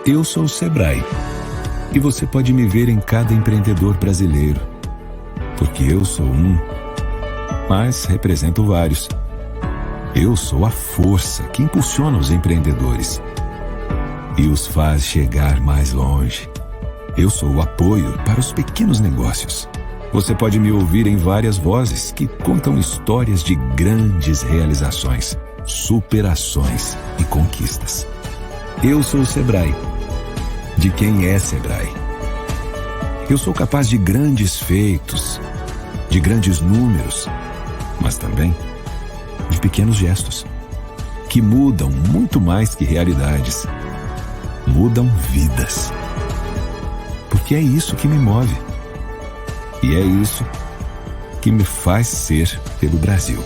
Eu sou o Sebrae e você pode me ver em cada empreendedor brasileiro, porque eu sou um, mas represento vários. Eu sou a força que impulsiona os empreendedores e os faz chegar mais longe. Eu sou o apoio para os pequenos negócios. Você pode me ouvir em várias vozes que contam histórias de grandes realizações, superações e conquistas. Eu sou o Sebrae, de quem é Sebrae. Eu sou capaz de grandes feitos, de grandes números, mas também de pequenos gestos, que mudam muito mais que realidades. Mudam vidas. Porque é isso que me move. E é isso que me faz ser pelo Brasil.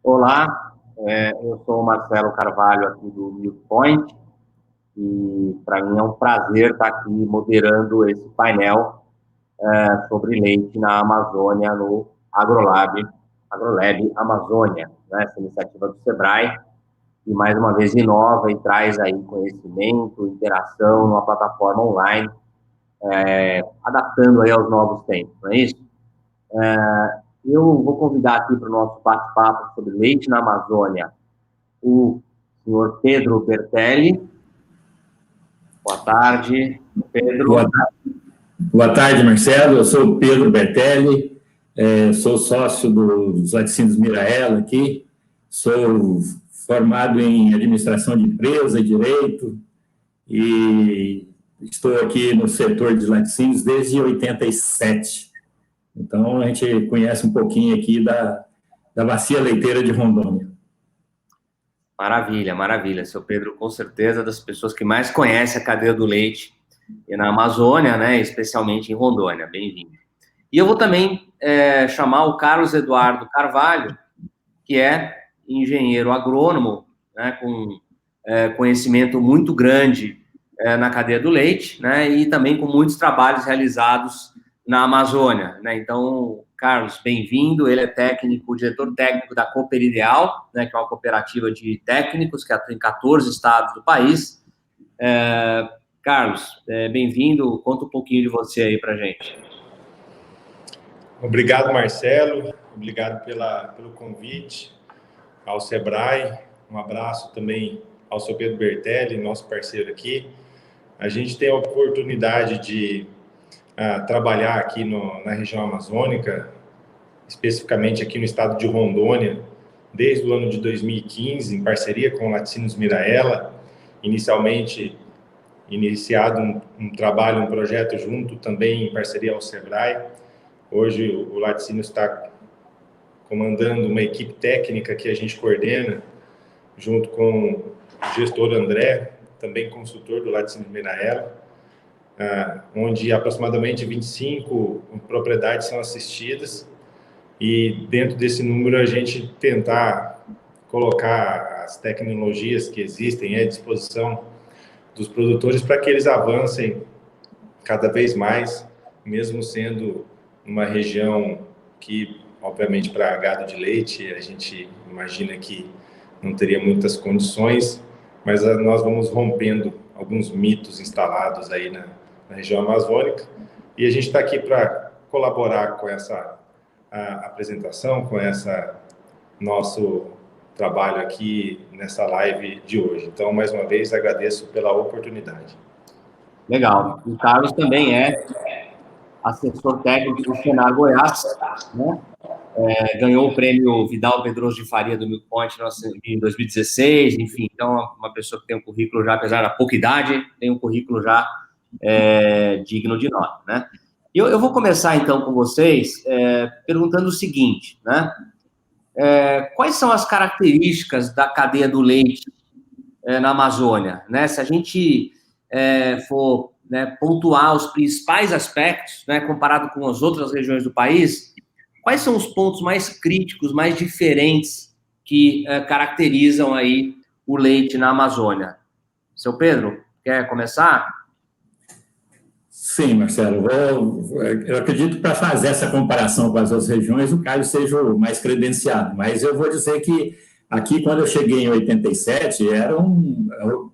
Olá, eu sou o Marcelo Carvalho aqui do Milk Point e para mim é um prazer estar aqui moderando esse painel sobre leite na Amazônia, no AgroLab Amazônia, né? Essa iniciativa do Sebrae, que mais uma vez inova e traz aí conhecimento, interação numa plataforma online, adaptando aí aos novos tempos, não é isso? Eu vou convidar aqui para o nosso bate-papo sobre leite na Amazônia o senhor Pedro Bertelli. Boa tarde, Pedro. Boa tarde, Marcelo. Eu sou o Pedro Bertelli, sou sócio dos Laticínios Miraela aqui, sou formado em administração de empresa e direito e estou aqui no setor de laticínios desde 87. Então, a gente conhece um pouquinho aqui da bacia leiteira de Rondônia. Maravilha, maravilha. Seu Pedro, com certeza, das pessoas que mais conhecem a cadeia do leite na Amazônia, né, especialmente em Rondônia. Bem-vindo. E eu vou também chamar o Carlos Eduardo Carvalho, que é engenheiro agrônomo, né, com conhecimento muito grande na cadeia do leite, né, e também com muitos trabalhos realizados na Amazônia, né? Então, Carlos, bem-vindo. Ele é diretor técnico da Cooper Ideal, né, que é uma cooperativa de técnicos que atua em 14 estados do país. Carlos, bem-vindo. Conta um pouquinho de você aí para a gente. Obrigado, Marcelo. Obrigado pelo convite ao Sebrae. Um abraço também ao seu Pedro Bertelli, nosso parceiro aqui. A gente tem a oportunidade de trabalhar aqui na região amazônica, especificamente aqui no estado de Rondônia, desde o ano de 2015, em parceria com o Laticínios Miraela, inicialmente iniciado um trabalho, um projeto junto também em parceria ao Sebrae. Hoje o Laticínios está comandando uma equipe técnica que a gente coordena, junto com o gestor André, também consultor do Laticínios Miraela, onde aproximadamente 25 propriedades são assistidas, e dentro desse número a gente tentar colocar as tecnologias que existem à disposição dos produtores para que eles avancem cada vez mais, mesmo sendo uma região que, obviamente, para gado de leite, a gente imagina que não teria muitas condições, mas nós vamos rompendo alguns mitos instalados aí na região amazônica, e a gente está aqui para colaborar com essa apresentação, com nosso trabalho aqui nessa live de hoje. Então, mais uma vez, agradeço pela oportunidade. Legal. O Carlos também é assessor técnico do Senar Goiás, né? Ganhou o prêmio Vidal Pedroso de Faria do Milk Point em 2016, enfim. Então, uma pessoa que tem um currículo já, apesar da pouca idade, tem um currículo já digno de nota, né? Eu vou começar, então, com vocês perguntando o seguinte, né? Quais são as características da cadeia do leite na Amazônia, né? Se a gente for pontuar os principais aspectos, né, comparado com as outras regiões do país, quais são os pontos mais críticos, mais diferentes que caracterizam aí o leite na Amazônia. Seu Pedro, quer começar? Sim, Marcelo, eu acredito que para fazer essa comparação com as outras regiões, o Carlos seja o mais credenciado, mas eu vou dizer que aqui, quando eu cheguei em 87,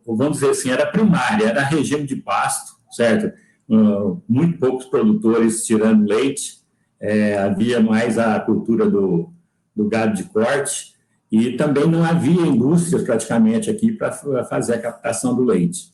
vamos dizer assim, era primária, era regime de pasto, certo? Muito poucos produtores tirando leite, havia mais a cultura do gado de corte, e também não havia indústrias praticamente aqui para fazer a captação do leite.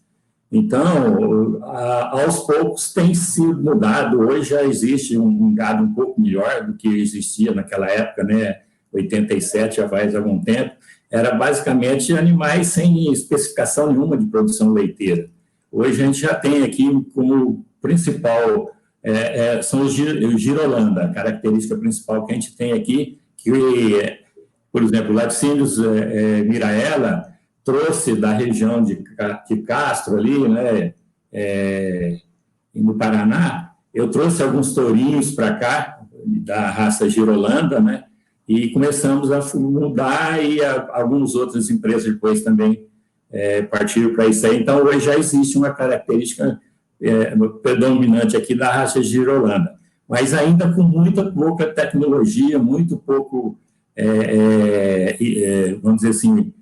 Então, aos poucos tem sido mudado. Hoje já existe um gado um pouco melhor do que existia naquela época, né? 87, já faz algum tempo. Era basicamente animais sem especificação nenhuma de produção leiteira. Hoje a gente já tem aqui como principal, são os girolanda, a característica principal que a gente tem aqui, que, por exemplo, o laticínios Miraela trouxe da região de Castro ali, né, no Paraná, eu trouxe alguns tourinhos para cá, da raça girolanda, né, e começamos a mudar e algumas outras empresas depois também partiram para isso aí. Então, hoje já existe uma característica predominante aqui da raça girolanda, mas ainda com muita pouca tecnologia, muito pouco, vamos dizer assim,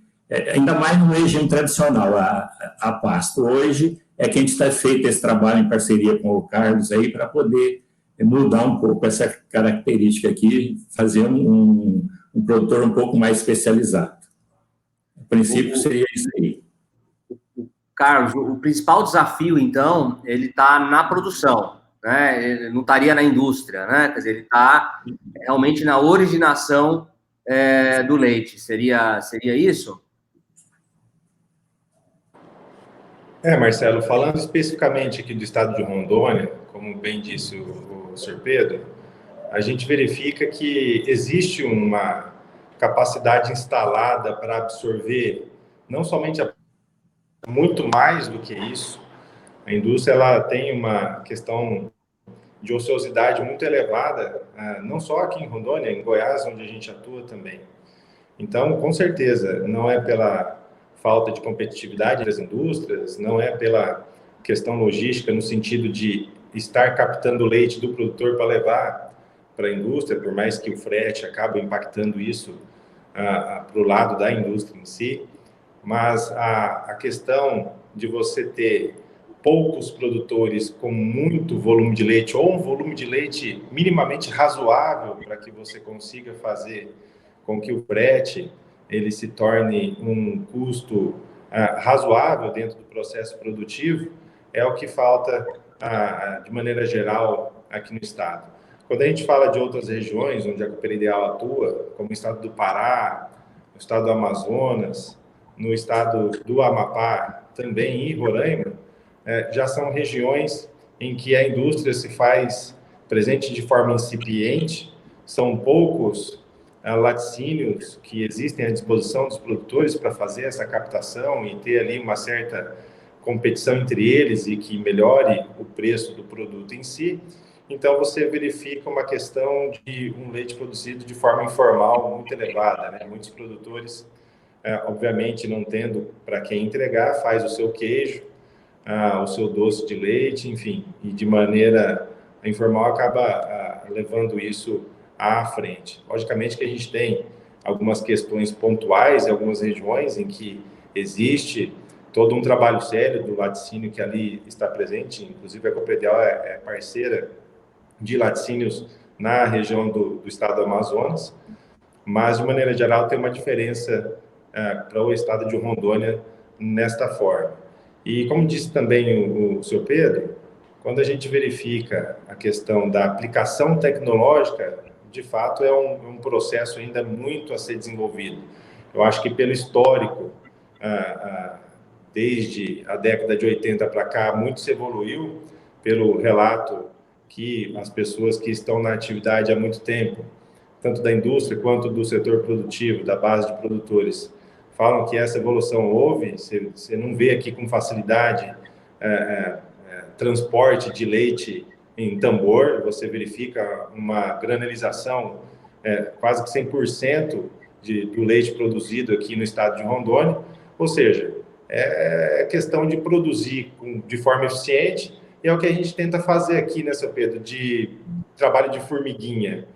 ainda mais no regime tradicional, a pasto. Hoje é que a gente está feito esse trabalho em parceria com o Carlos aí para poder mudar um pouco essa característica aqui, fazer um produtor um pouco mais especializado. A princípio seria isso aí. Carlos, o principal desafio, então, ele está na produção, né? Ele não estaria na indústria, né? Quer dizer, ele está realmente na originação do leite. Seria isso? Marcelo, falando especificamente aqui do estado de Rondônia, como bem disse o senhor Pedro, a gente verifica que existe uma capacidade instalada para absorver não somente muito mais do que isso. A indústria ela tem uma questão de ociosidade muito elevada, não só aqui em Rondônia, em Goiás, onde a gente atua também. Então, com certeza, não é pela falta de competitividade das indústrias, não é pela questão logística, no sentido de estar captando o leite do produtor para levar para a indústria, por mais que o frete acabe impactando isso para o lado da indústria em si, mas a questão de você ter poucos produtores com muito volume de leite, ou um volume de leite minimamente razoável para que você consiga fazer com que o frete ele se torne um custo razoável dentro do processo produtivo, é o que falta, de maneira geral, aqui no estado. Quando a gente fala de outras regiões onde a Cooper Ideal atua, como o estado do Pará, o estado do Amazonas, no estado do Amapá, também em Roraima, já são regiões em que a indústria se faz presente de forma incipiente, são poucos laticínios que existem à disposição dos produtores para fazer essa captação e ter ali uma certa competição entre eles e que melhore o preço do produto em si. Então, você verifica uma questão de um leite produzido de forma informal muito elevada, né? Muitos produtores, obviamente, não tendo para quem entregar, faz o seu queijo, o seu doce de leite, enfim, e de maneira informal acaba levando isso à frente. Logicamente que a gente tem algumas questões pontuais em algumas regiões em que existe todo um trabalho sério do laticínio que ali está presente, inclusive a Cooper Ideal é parceira de laticínios na região do estado do Amazonas, mas de maneira geral tem uma diferença para o estado de Rondônia nesta forma. E como disse também o senhor Pedro, quando a gente verifica a questão da aplicação tecnológica, de fato é um processo ainda muito a ser desenvolvido. Eu acho que pelo histórico, desde a década de 80 para cá, muito se evoluiu, pelo relato que as pessoas que estão na atividade há muito tempo, tanto da indústria quanto do setor produtivo, da base de produtores, falam que essa evolução houve. Você não vê aqui com facilidade transporte de leite em tambor, você verifica uma granalização quase que 100% do leite produzido aqui no estado de Rondônia, ou seja, é questão de produzir de forma eficiente, e é o que a gente tenta fazer aqui, né, seu Pedro, de trabalho de formiguinha.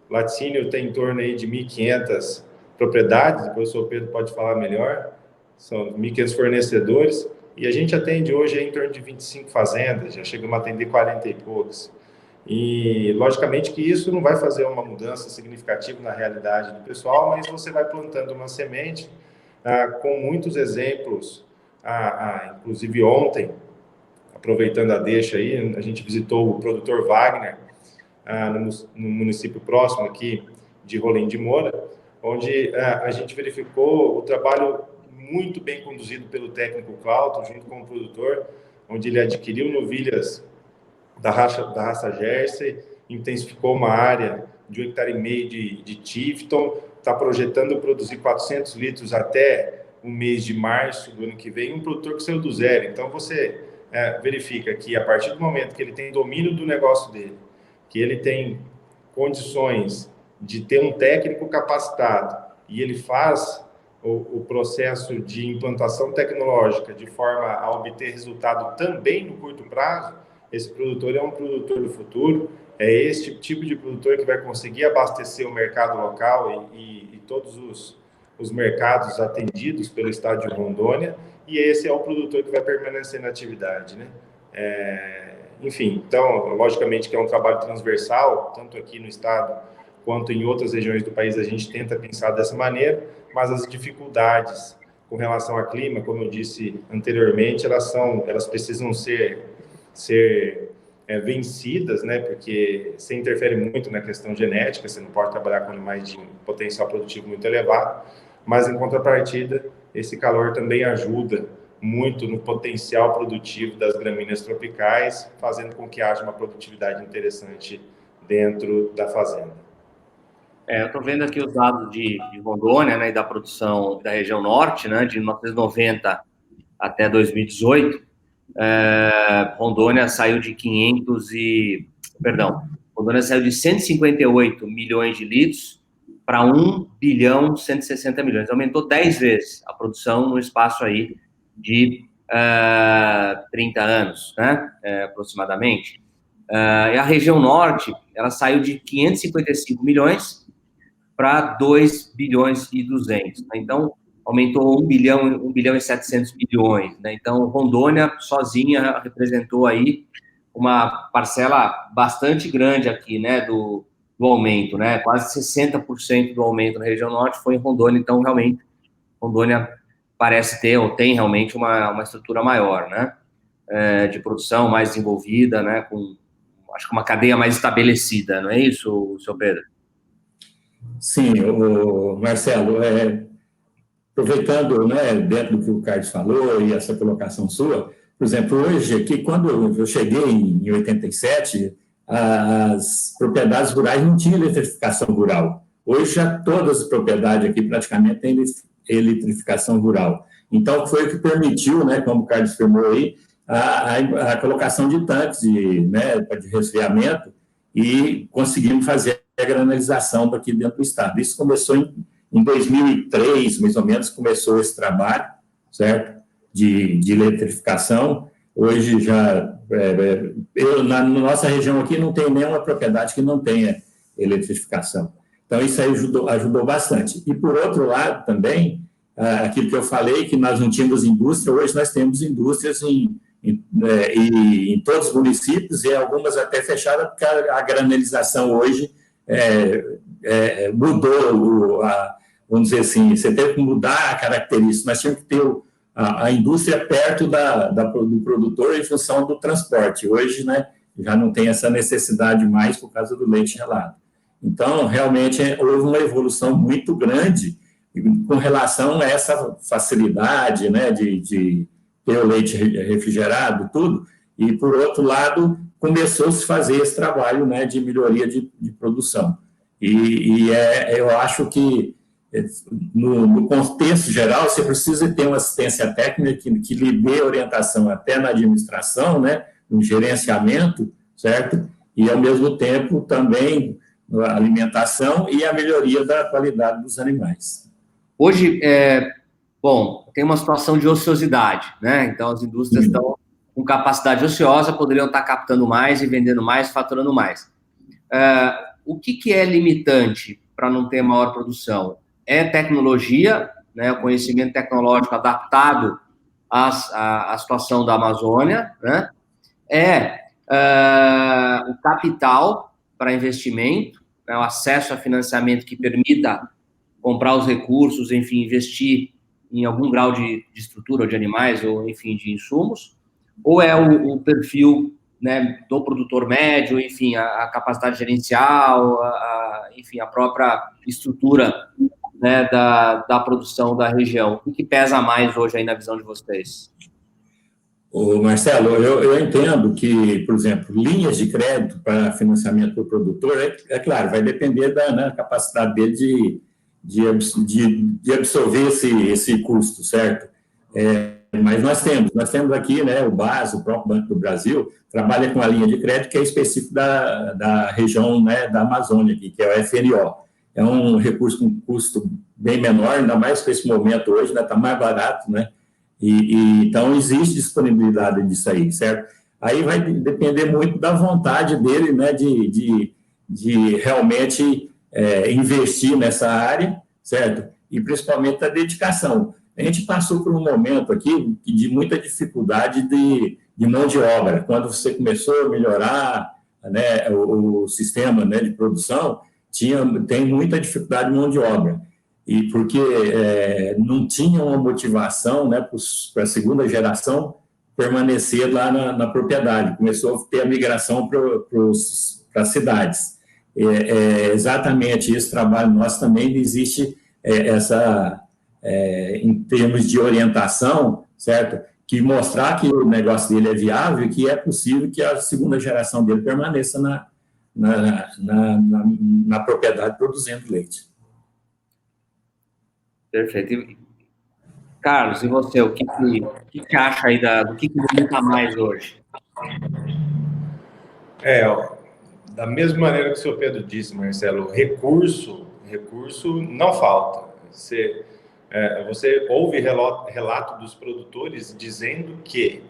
O laticínio tem em torno aí de 1.500 propriedades, depois o seu Pedro pode falar melhor, são 1.500 fornecedores, e a gente atende hoje em torno de 25 fazendas, já chegamos a atender 40 e poucos. E, logicamente, que isso não vai fazer uma mudança significativa na realidade do pessoal, mas você vai plantando uma semente com muitos exemplos. Inclusive, ontem, aproveitando a deixa aí, a gente visitou o produtor Wagner, no município próximo aqui de Rolim de Moura, onde a gente verificou o trabalho muito bem conduzido pelo técnico Cláudio, junto com o produtor, onde ele adquiriu novilhas da raça Jersey, intensificou uma área de 1,5 hectare de Tifton, está projetando produzir 400 litros até o mês de março do ano que vem, um produtor que saiu do zero. Então, você verifica que, a partir do momento que ele tem domínio do negócio dele, que ele tem condições de ter um técnico capacitado e ele faz o processo de implantação tecnológica de forma a obter resultado também no curto prazo, esse produtor é um produtor do futuro, é esse tipo de produtor que vai conseguir abastecer o mercado local e todos os mercados atendidos pelo estado de Rondônia, e esse é o produtor que vai permanecer na atividade, né? Enfim, então, logicamente que é um trabalho transversal, tanto aqui no estado quanto em outras regiões do país, a gente tenta pensar dessa maneira, mas as dificuldades com relação ao clima, como eu disse anteriormente, elas precisam ser vencidas, né? Porque você interfere muito na questão genética, você não pode trabalhar com animais de potencial produtivo muito elevado, mas em contrapartida, esse calor também ajuda muito no potencial produtivo das gramíneas tropicais, fazendo com que haja uma produtividade interessante dentro da fazenda. Eu estou vendo aqui os dados de Rondônia, né, e da produção da região norte, né, de 1990 até 2018. Rondônia saiu de 158 milhões de litros para 1 bilhão 160 milhões. Aumentou 10 vezes a produção no espaço aí de 30 anos, né, aproximadamente. E a região norte, ela saiu de 555 milhões para 2 bilhões e 200. Né? Então, aumentou 1 bilhão e 700 milhões. Né? Então, Rondônia sozinha representou aí uma parcela bastante grande aqui, né, do aumento, né? Quase 60% do aumento na região norte foi em Rondônia. Então, realmente, Rondônia parece ter, ou tem realmente uma estrutura maior, né? De produção mais desenvolvida, né? Acho que uma cadeia mais estabelecida, não é isso, seu Pedro? Sim, Marcelo, aproveitando, né, dentro do que o Carlos falou e essa colocação sua, por exemplo, hoje aqui, quando eu cheguei em 87, as propriedades rurais não tinham eletrificação rural. Hoje já todas as propriedades aqui praticamente têm eletrificação rural. Então, foi o que permitiu, né, como o Carlos afirmou aí, a colocação de tanques de resfriamento e conseguimos fazer a granalização daqui dentro do estado. Isso começou em 2003, mais ou menos, começou esse trabalho, certo? De eletrificação. Hoje já, na nossa região aqui, não tem nenhuma propriedade que não tenha eletrificação. Então, isso aí ajudou bastante. E, por outro lado, também, aquilo que eu falei, que nós não tínhamos indústria, hoje nós temos indústrias em todos os municípios, e algumas até fechadas, porque a granalização hoje mudou, vamos dizer assim, você teve que mudar a característica, nós tínhamos que ter a indústria perto do produtor em função do transporte. Hoje, né, já não tem essa necessidade mais por causa do leite gelado. Então, realmente, houve uma evolução muito grande com relação a essa facilidade, né, de ter o leite refrigerado, tudo, e, por outro lado, começou a se fazer esse trabalho, né, de melhoria de produção. Eu acho que, no contexto geral, você precisa ter uma assistência técnica que lhe dê orientação até na administração, né, no gerenciamento, certo? E, ao mesmo tempo, também a alimentação e a melhoria da qualidade dos animais. Hoje, bom, tem uma situação de ociosidade, né? Então, as indústrias estão com capacidade ociosa, poderiam estar captando mais e vendendo mais, faturando mais. O que é limitante para não ter maior produção? É tecnologia, né? O conhecimento tecnológico adaptado à situação da Amazônia, né? O capital para investimento, né? O acesso a financiamento que permita comprar os recursos, enfim, investir em algum grau de estrutura ou de animais, ou, enfim, de insumos, ou é o perfil, né, do produtor médio, enfim, a capacidade gerencial, enfim, a própria estrutura, né, da produção da região. O que pesa mais hoje aí na visão de vocês? Ô Marcelo, eu entendo que, por exemplo, linhas de crédito para financiamento do produtor, é claro, vai depender da, né, capacidade dele de absorver esse custo, certo? Mas nós temos aqui, né, o BAS, o próprio Banco do Brasil, trabalha com a linha de crédito que é específico da região, né, da Amazônia, aqui, que é o FNO. É um recurso com custo bem menor, ainda mais que esse momento hoje, né, está mais barato, né? Então, existe disponibilidade disso aí, certo? Aí vai depender muito da vontade dele, né, de realmente investir nessa área, certo? E principalmente da dedicação. A gente passou por um momento aqui de muita dificuldade de mão de obra. Quando você começou a melhorar, né, o sistema, né, de produção, tem muita dificuldade de mão de obra. E porque não tinha uma motivação, né, para a segunda geração permanecer lá na propriedade. Começou a ter a migração para as cidades. Exatamente esse trabalho nosso também existe em termos de orientação, certo? Que mostrar que o negócio dele é viável e que é possível que a segunda geração dele permaneça na propriedade produzindo leite. Perfeito. Carlos, e você, o que acha aí do que limita mais hoje? Da mesma maneira que o senhor Pedro disse, Marcelo, recurso não falta. Você ouve relato dos produtores dizendo que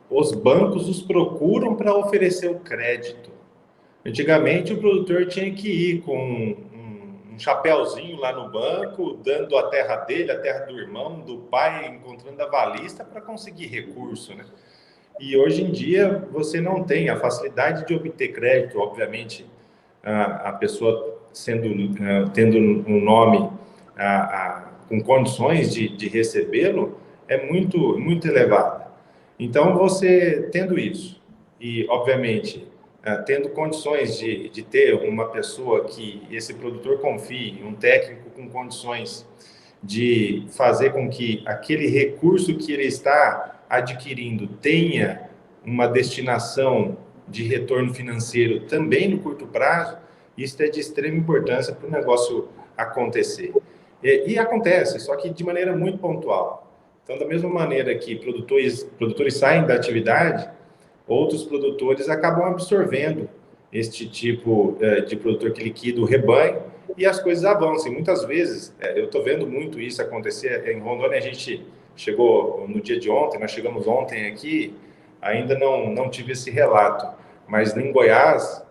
os bancos os procuram para oferecer o crédito. Antigamente, o produtor tinha que ir com um chapéuzinho lá no banco, dando a terra dele, a terra do irmão, do pai, encontrando avalista para conseguir recurso, né? E hoje em dia você não tem a facilidade de obter crédito, obviamente, a pessoa tendo um nome com condições de recebê-lo é muito, muito elevada. Então, você tendo isso e, obviamente, tendo condições de ter uma pessoa que esse produtor confie, um técnico com condições de fazer com que aquele recurso que ele está adquirindo tenha uma destinação de retorno financeiro também no curto prazo, isso é de extrema importância para o negócio acontecer. E acontece, só que de maneira muito pontual. Então, da mesma maneira que produtores saem da atividade, outros produtores acabam absorvendo este tipo de produtor que liquida o rebanho e as coisas avançam. E muitas vezes, eu estou vendo muito isso acontecer. Em Rondônia, a gente chegou no dia de ontem, nós chegamos ontem aqui, ainda não tive esse relato, mas em Goiás,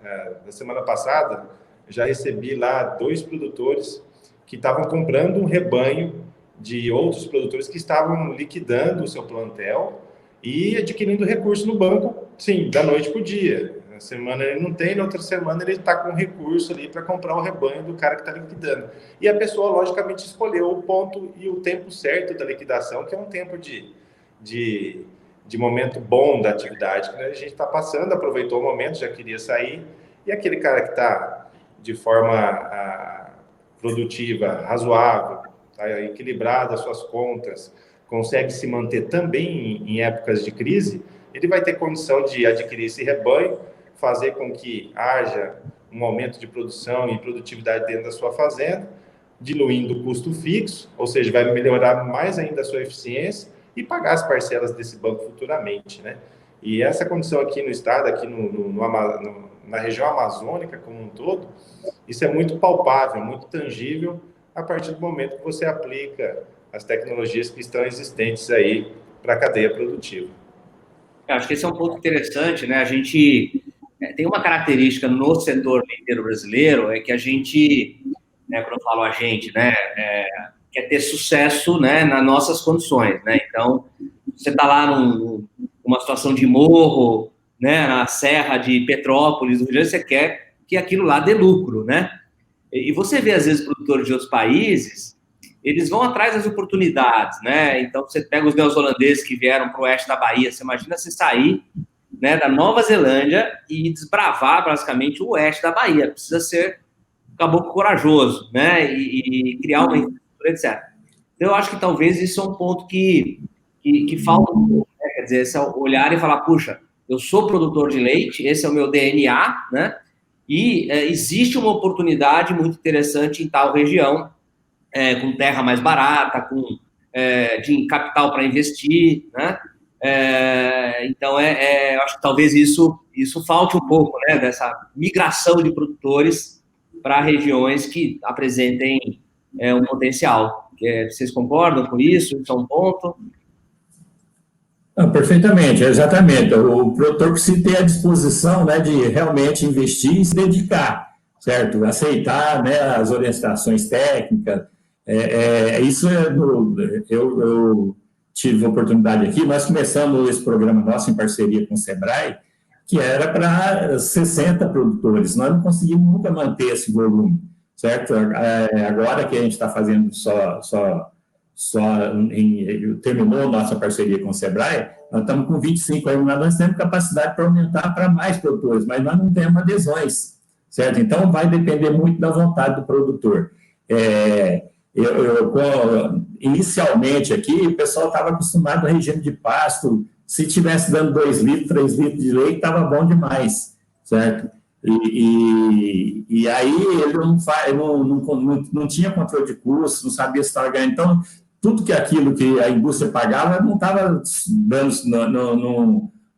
na semana passada, já recebi lá 2 produtores que estavam comprando um rebanho de outros produtores que estavam liquidando o seu plantel e adquirindo recurso no banco, sim, da noite para o dia. Na semana ele não tem, na outra semana ele está com recurso ali para comprar o rebanho do cara que está liquidando. E a pessoa, logicamente, escolheu o ponto e o tempo certo da liquidação, que é um tempo de momento bom da atividade que a gente está passando, aproveitou o momento, já queria sair, e aquele cara que está de forma produtiva, razoável, tá equilibrado as suas contas, consegue se manter também em épocas de crise, ele vai ter condição de adquirir esse rebanho, fazer com que haja um aumento de produção e produtividade dentro da sua fazenda, diluindo o custo fixo, ou seja, vai melhorar mais ainda a sua eficiência e pagar as parcelas desse banco futuramente, né? E essa condição aqui no estado, aqui na região amazônica como um todo, isso é muito palpável, muito tangível, a partir do momento que você aplica as tecnologias que estão existentes aí para a cadeia produtiva. Eu acho que esse é um ponto interessante, né? A gente tem uma característica no setor leiteiro brasileiro, é que a gente, né, quando eu falo a gente, né, quer ter sucesso, né, nas nossas condições, né? Então, você está lá numa situação de morro, né, na Serra de Petrópolis, do Rio de Janeiro, você quer que aquilo lá dê lucro, né? E você vê, às vezes, produtores de outros países, eles vão atrás das oportunidades, né? Então, você pega os neozelandeses que vieram para o oeste da Bahia, você imagina você sair, né, da Nova Zelândia e desbravar, basicamente, o oeste da Bahia. Precisa ser um caboclo corajoso, né? E criar uma infraestrutura, etc. Então, eu acho que talvez isso é um ponto que falta um pouco, né? Quer dizer, esse olhar e falar, puxa, eu sou produtor de leite, esse é o meu DNA, né? E existe uma oportunidade muito interessante em tal região, com terra mais barata, com de capital para investir, né? Então, eu acho que talvez isso falte um pouco, né? Dessa migração de produtores para regiões que apresentem um potencial. Vocês concordam com isso? Isso é um ponto? Não, perfeitamente, exatamente. O produtor precisa ter a disposição, né, de realmente investir e se dedicar, certo? Aceitar, né, as orientações técnicas. Isso eu tive a oportunidade aqui. Nós começamos esse programa nosso em parceria com o Sebrae, que era para 60 produtores. Nós não conseguimos nunca manter esse volume, certo? Agora que a gente está fazendo terminou nossa parceria com o Sebrae, nós estamos com 25 aí, nós temos capacidade para aumentar para mais produtores, mas nós não temos adesões, certo? Então, vai depender muito da vontade do produtor. Inicialmente aqui, o pessoal estava acostumado ao regime de pasto, se tivesse dando 2 litros, 3 litros de leite, estava bom demais, certo? E aí ele não tinha controle de custos, não sabia se estava ganhando. Então, tudo aquilo que a indústria pagava não estava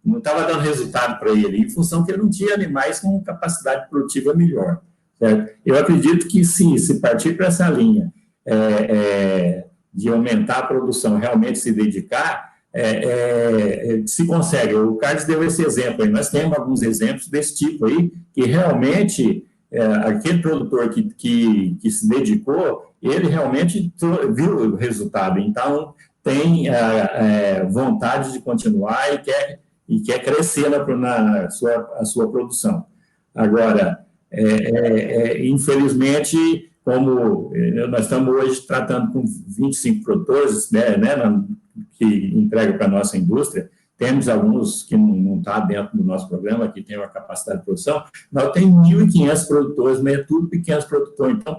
dando resultado para ele, em função que ele não tinha animais com capacidade produtiva melhor. Certo? Eu acredito que se partir para essa linha de aumentar a produção, realmente se dedicar, se consegue. O Carlos deu esse exemplo aí. Nós temos alguns exemplos desse tipo aí, que realmente aquele produtor que se dedicou, ele realmente viu o resultado. Então, tem vontade de continuar e quer crescer na sua produção. Agora, infelizmente, como nós estamos hoje tratando com 25 produtores, né, que entregam para a nossa indústria, temos alguns que não estão dentro do nosso programa, que tem uma capacidade de produção, nós temos 1.500 produtores, mas é tudo pequenos produtores, então a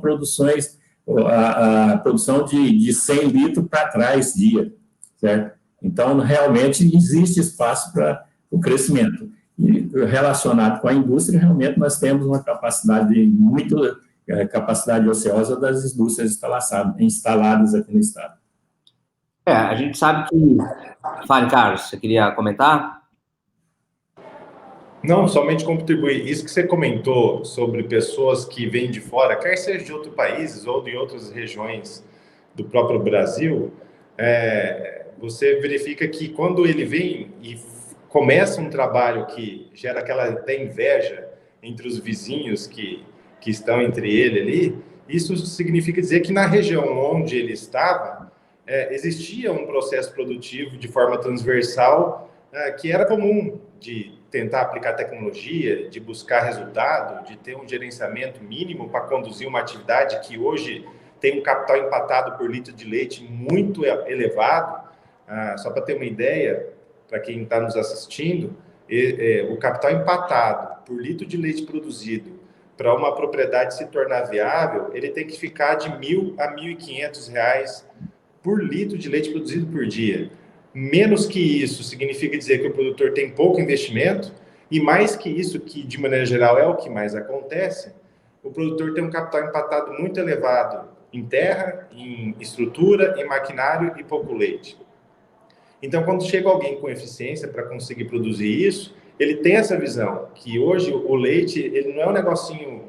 produção de 100 litros para trás dia, certo? Então, realmente, existe espaço para o crescimento. E relacionado com a indústria, realmente nós temos uma capacidade ociosa das indústrias instaladas aqui no estado. A gente sabe que... Fale, Carlos, você queria comentar? Não, somente contribuir. Isso que você comentou sobre pessoas que vêm de fora, quer seja de outros países ou de outras regiões do próprio Brasil, você verifica que quando ele vem e começa um trabalho que gera aquela até inveja entre os vizinhos que estão entre ele ali, isso significa dizer que na região onde ele estava, existia um processo produtivo de forma transversal que era comum, de tentar aplicar tecnologia, de buscar resultado, de ter um gerenciamento mínimo para conduzir uma atividade que hoje tem um capital empatado por litro de leite muito elevado. Só para ter uma ideia, para quem está nos assistindo, o capital empatado por litro de leite produzido para uma propriedade se tornar viável, ele tem que ficar de R$1.000 a R$1.500 por litro de leite produzido por dia. Menos que isso significa dizer que o produtor tem pouco investimento, e mais que isso, que de maneira geral é o que mais acontece, o produtor tem um capital empatado muito elevado em terra, em estrutura, em maquinário e pouco leite. Então, quando chega alguém com eficiência para conseguir produzir isso, ele tem essa visão, que hoje o leite ele não é um negocinho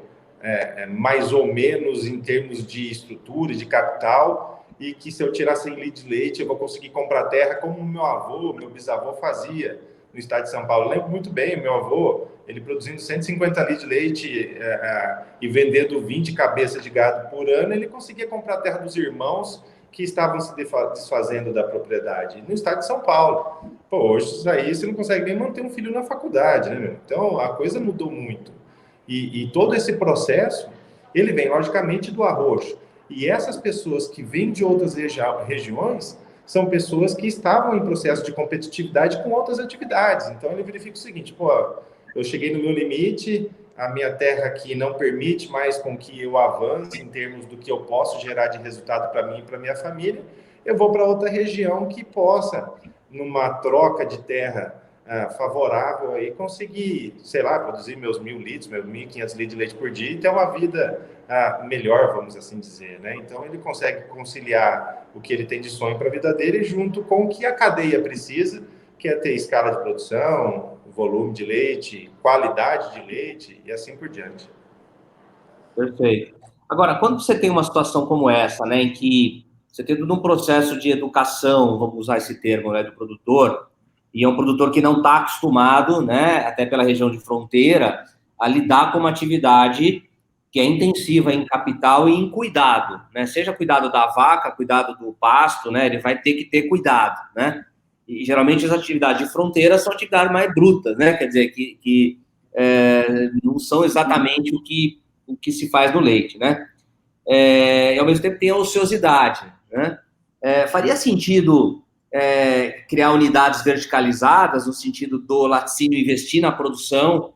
mais ou menos em termos de estrutura e de capital, e que se eu tirar 100 litros de leite, eu vou conseguir comprar terra como meu bisavô fazia no estado de São Paulo. Eu lembro muito bem, meu avô, ele produzindo 150 litros de leite e vendendo 20 cabeças de gado por ano, ele conseguia comprar a terra dos irmãos que estavam se desfazendo da propriedade no estado de São Paulo. Pô, hoje isso aí você não consegue nem manter um filho na faculdade, né, meu? Então, a coisa mudou muito. E todo esse processo, ele vem, logicamente, do arroz. E essas pessoas que vêm de outras regiões são pessoas que estavam em processo de competitividade com outras atividades. Então, ele verifica o seguinte, pô, eu cheguei no meu limite, a minha terra aqui não permite mais com que eu avance em termos do que eu posso gerar de resultado para mim e para minha família, eu vou para outra região que possa, numa troca de terra favorável, aí conseguir, sei lá, produzir meus 1.000 litros, meus 1.500 litros de leite por dia e ter uma vida melhor, vamos assim dizer, né? Então, ele consegue conciliar o que ele tem de sonho para a vida dele junto com o que a cadeia precisa, que é ter escala de produção, volume de leite, qualidade de leite e assim por diante. Perfeito. Agora, quando você tem uma situação como essa, né, em que você tem todo um processo de educação, vamos usar esse termo, né, do produtor, e é um produtor que não está acostumado, né, até pela região de fronteira, a lidar com uma atividade que é intensiva em capital e em cuidado, né, seja cuidado da vaca, cuidado do pasto, né, ele vai ter que ter cuidado, né, e geralmente as atividades de fronteira são atividades mais brutas, né, quer dizer, que não são exatamente o que se faz no leite, né, e ao mesmo tempo tem a ociosidade, né, faria sentido criar unidades verticalizadas, no sentido do laticínio investir na produção,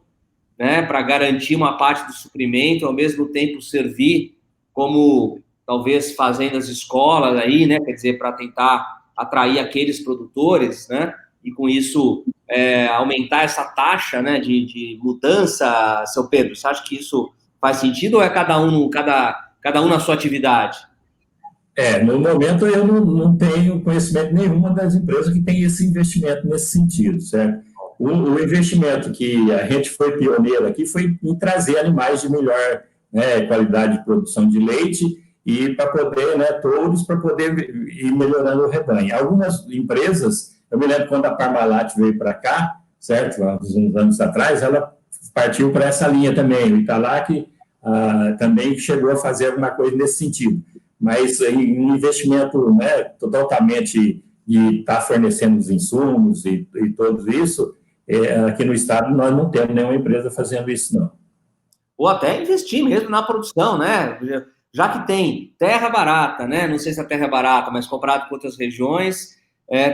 né, para garantir uma parte do suprimento, ao mesmo tempo servir como, talvez, fazendas escolas aí, né, quer dizer, para tentar atrair aqueles produtores, né, e com isso aumentar essa taxa, né, de mudança, seu Pedro, você acha que isso faz sentido ou é cada um na sua atividade? No momento eu não tenho conhecimento nenhuma das empresas que tem esse investimento nesse sentido, certo? O investimento que a gente foi pioneiro aqui foi em trazer animais de melhor, né, qualidade de produção de leite e para poder, né, todos para poder ir melhorando o rebanho. Algumas empresas, eu me lembro quando a Parmalat veio para cá, certo? Há uns anos atrás, ela partiu para essa linha também. O Italac também chegou a fazer alguma coisa nesse sentido. Mas um investimento, né, totalmente de estar fornecendo os insumos e tudo isso, aqui no estado nós não temos nenhuma empresa fazendo isso, não. Ou até investir mesmo na produção, né? Já que tem terra barata, né? Não sei se a terra é barata, mas comprado com outras regiões,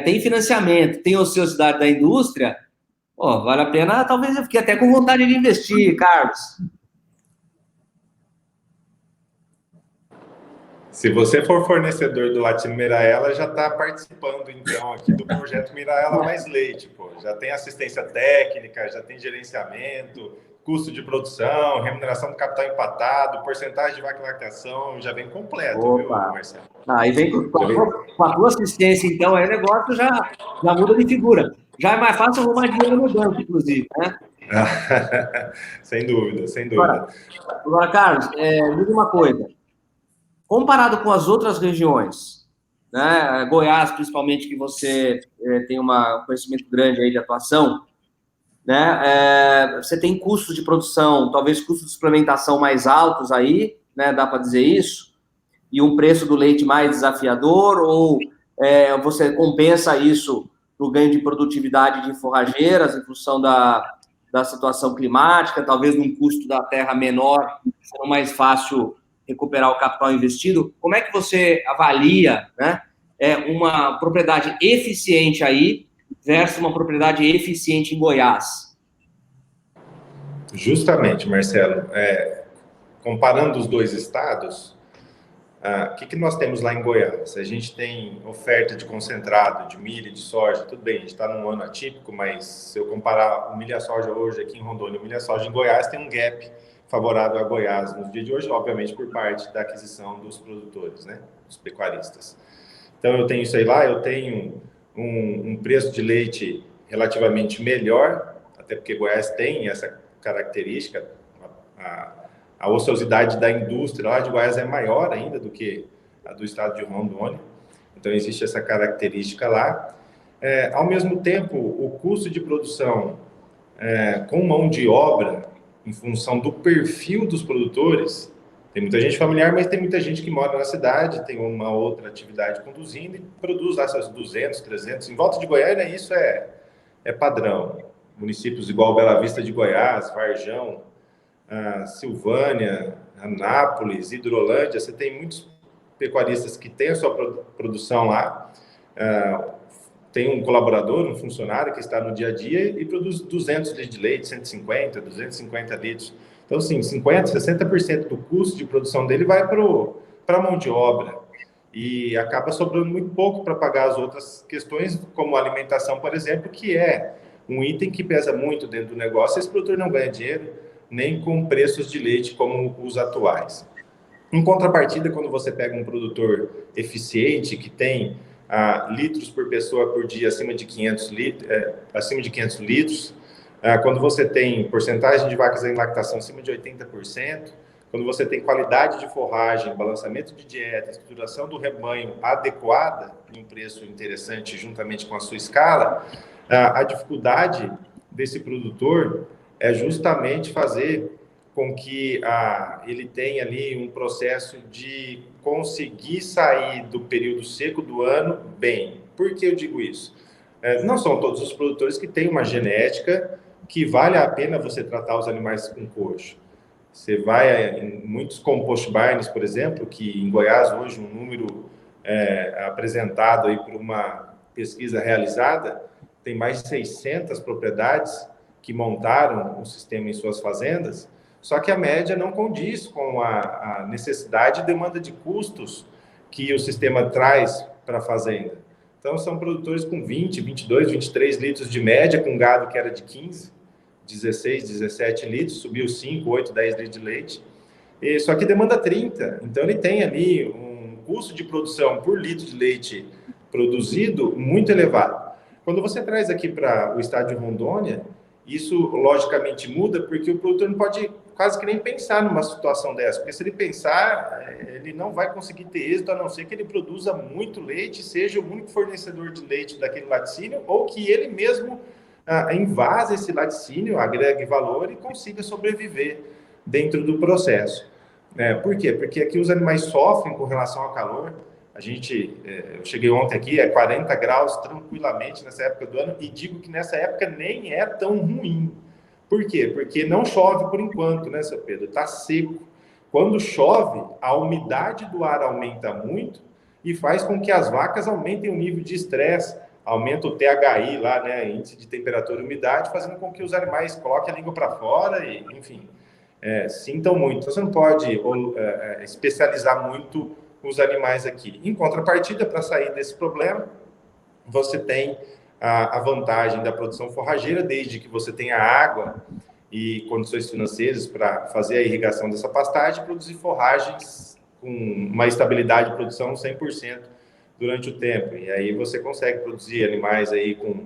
tem financiamento, tem ociosidade da indústria, vale a pena, talvez eu fique até com vontade de investir, Carlos. Se você for fornecedor do Laticínio Miraela, já está participando, então, aqui do projeto Miraela Mais Leite, pô. Já tem assistência técnica, já tem gerenciamento, custo de produção, remuneração do capital empatado, porcentagem de vaca e lactação, já vem completo, viu, Marcelo? Aí vem com a tua assistência, então, aí o negócio já muda de figura. Já é mais fácil arrumar dinheiro no banco, inclusive, né? Sem dúvida, sem dúvida. Agora, Carlos, me diga uma coisa. Comparado com as outras regiões, né, Goiás, principalmente, que você tem um conhecimento grande aí de atuação, né, você tem custos de produção, talvez custos de suplementação mais altos aí, né, dá para dizer isso, e um preço do leite mais desafiador, ou você compensa isso no ganho de produtividade de forrageiras em função da situação climática, talvez num custo da terra menor, seja mais fácil recuperar o capital investido? Como é que você avalia, né, uma propriedade eficiente aí versus uma propriedade eficiente em Goiás? Justamente, Marcelo, comparando os dois estados, o que nós temos lá em Goiás? A gente tem oferta de concentrado de milho e de soja, tudo bem, a gente está num ano atípico, mas se eu comparar o milho e a soja hoje aqui em Rondônia e o milho e a soja em Goiás, tem um gap favorável a Goiás nos dias de hoje, obviamente por parte da aquisição dos produtores, né, dos pecuaristas. Então eu tenho isso aí lá, eu tenho um preço de leite relativamente melhor, até porque Goiás tem essa característica, a a ociosidade da indústria lá de Goiás é maior ainda do que a do estado de Rondônia. Então, existe essa característica lá. Ao mesmo tempo, o custo de produção com mão de obra, em função do perfil dos produtores, tem muita gente familiar, mas tem muita gente que mora na cidade, tem uma outra atividade conduzindo e produz lá seus 200, 300. Em volta de Goiânia, isso é padrão. Municípios igual Bela Vista de Goiás, Varjão, Silvânia, Anápolis, Hidrolândia, você tem muitos pecuaristas que têm a sua produção lá, tem um colaborador, um funcionário que está no dia a dia e produz 200 litros de leite, 150, 250 litros. Então, assim, 50%, 60% do custo de produção dele vai para a mão de obra e acaba sobrando muito pouco para pagar as outras questões, como a alimentação, por exemplo, que é um item que pesa muito dentro do negócio. Esse produtor não ganha dinheiro nem com preços de leite como os atuais. Em contrapartida, quando você pega um produtor eficiente, que tem litros por pessoa por dia acima de 500 litros, quando você tem porcentagem de vacas em lactação acima de 80%, quando você tem qualidade de forragem, balanceamento de dieta, estruturação do rebanho adequada, em preço interessante juntamente com a sua escala, a dificuldade desse produtor é justamente fazer com que ele tenha ali um processo de conseguir sair do período seco do ano bem. Por que eu digo isso? Não são todos os produtores que têm uma genética que vale a pena você tratar os animais com coxo. Você vai em muitos compost barns, por exemplo, que em Goiás hoje um número apresentado aí por uma pesquisa realizada, tem mais de 600 propriedades que montaram um sistema em suas fazendas, só que a média não condiz com a necessidade e demanda de custos que o sistema traz para a fazenda. Então, são produtores com 20, 22, 23 litros de média, com gado que era de 15, 16, 17 litros, subiu 5, 8, 10 litros de leite, só que demanda 30. Então, ele tem ali um custo de produção por litro de leite produzido muito elevado. Quando você traz aqui para o estado de Rondônia, isso logicamente muda, porque o produtor não pode quase que nem pensar numa situação dessa, porque se ele pensar, ele não vai conseguir ter êxito, a não ser que ele produza muito leite, seja o único fornecedor de leite daquele laticínio, ou que ele mesmo invase esse laticínio, agregue valor e consiga sobreviver dentro do processo. Por quê? Porque aqui os animais sofrem com relação ao calor. Eu cheguei ontem aqui, 40 graus tranquilamente nessa época do ano, e digo que nessa época nem é tão ruim. Por quê? Porque não chove por enquanto, né, seu Pedro? Está seco. Quando chove, a umidade do ar aumenta muito e faz com que as vacas aumentem o nível de estresse, aumenta o THI lá, né, índice de temperatura e umidade, fazendo com que os animais coloquem a língua para fora e, enfim, sintam muito. Então, você não pode especializar muito os animais aqui. Em contrapartida, para sair desse problema, você tem a vantagem da produção forrageira, desde que você tenha água e condições financeiras para fazer a irrigação dessa pastagem e produzir forragens com uma estabilidade de produção 100% durante o tempo. E aí você consegue produzir animais aí com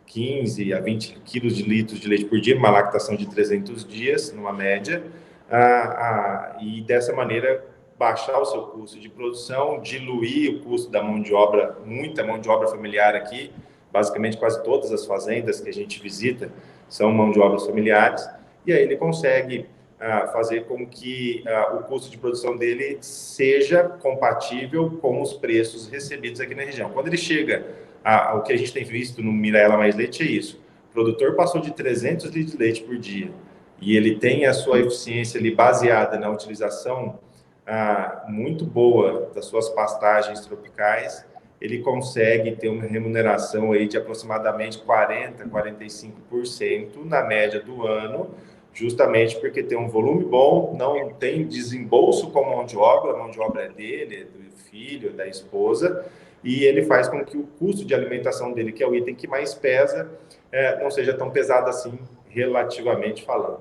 15 a 20 quilos de litros de leite por dia, uma lactação de 300 dias, numa média, e dessa maneira baixar o seu custo de produção, diluir o custo da mão de obra, muita mão de obra familiar aqui, basicamente quase todas as fazendas que a gente visita são mão de obras familiares, e aí ele consegue fazer com que o custo de produção dele seja compatível com os preços recebidos aqui na região. Quando ele chega o que a gente tem visto no Miraela Mais Leite é isso: o produtor passou de 300 litros de leite por dia, e ele tem a sua eficiência ali baseada na utilização muito boa das suas pastagens tropicais, ele consegue ter uma remuneração aí de aproximadamente 40%, 45% na média do ano, justamente porque tem um volume bom, não tem desembolso com mão de obra, a mão de obra é dele, é do filho, da esposa, e ele faz com que o custo de alimentação dele, que é o item que mais pesa, não seja tão pesado assim, relativamente falando.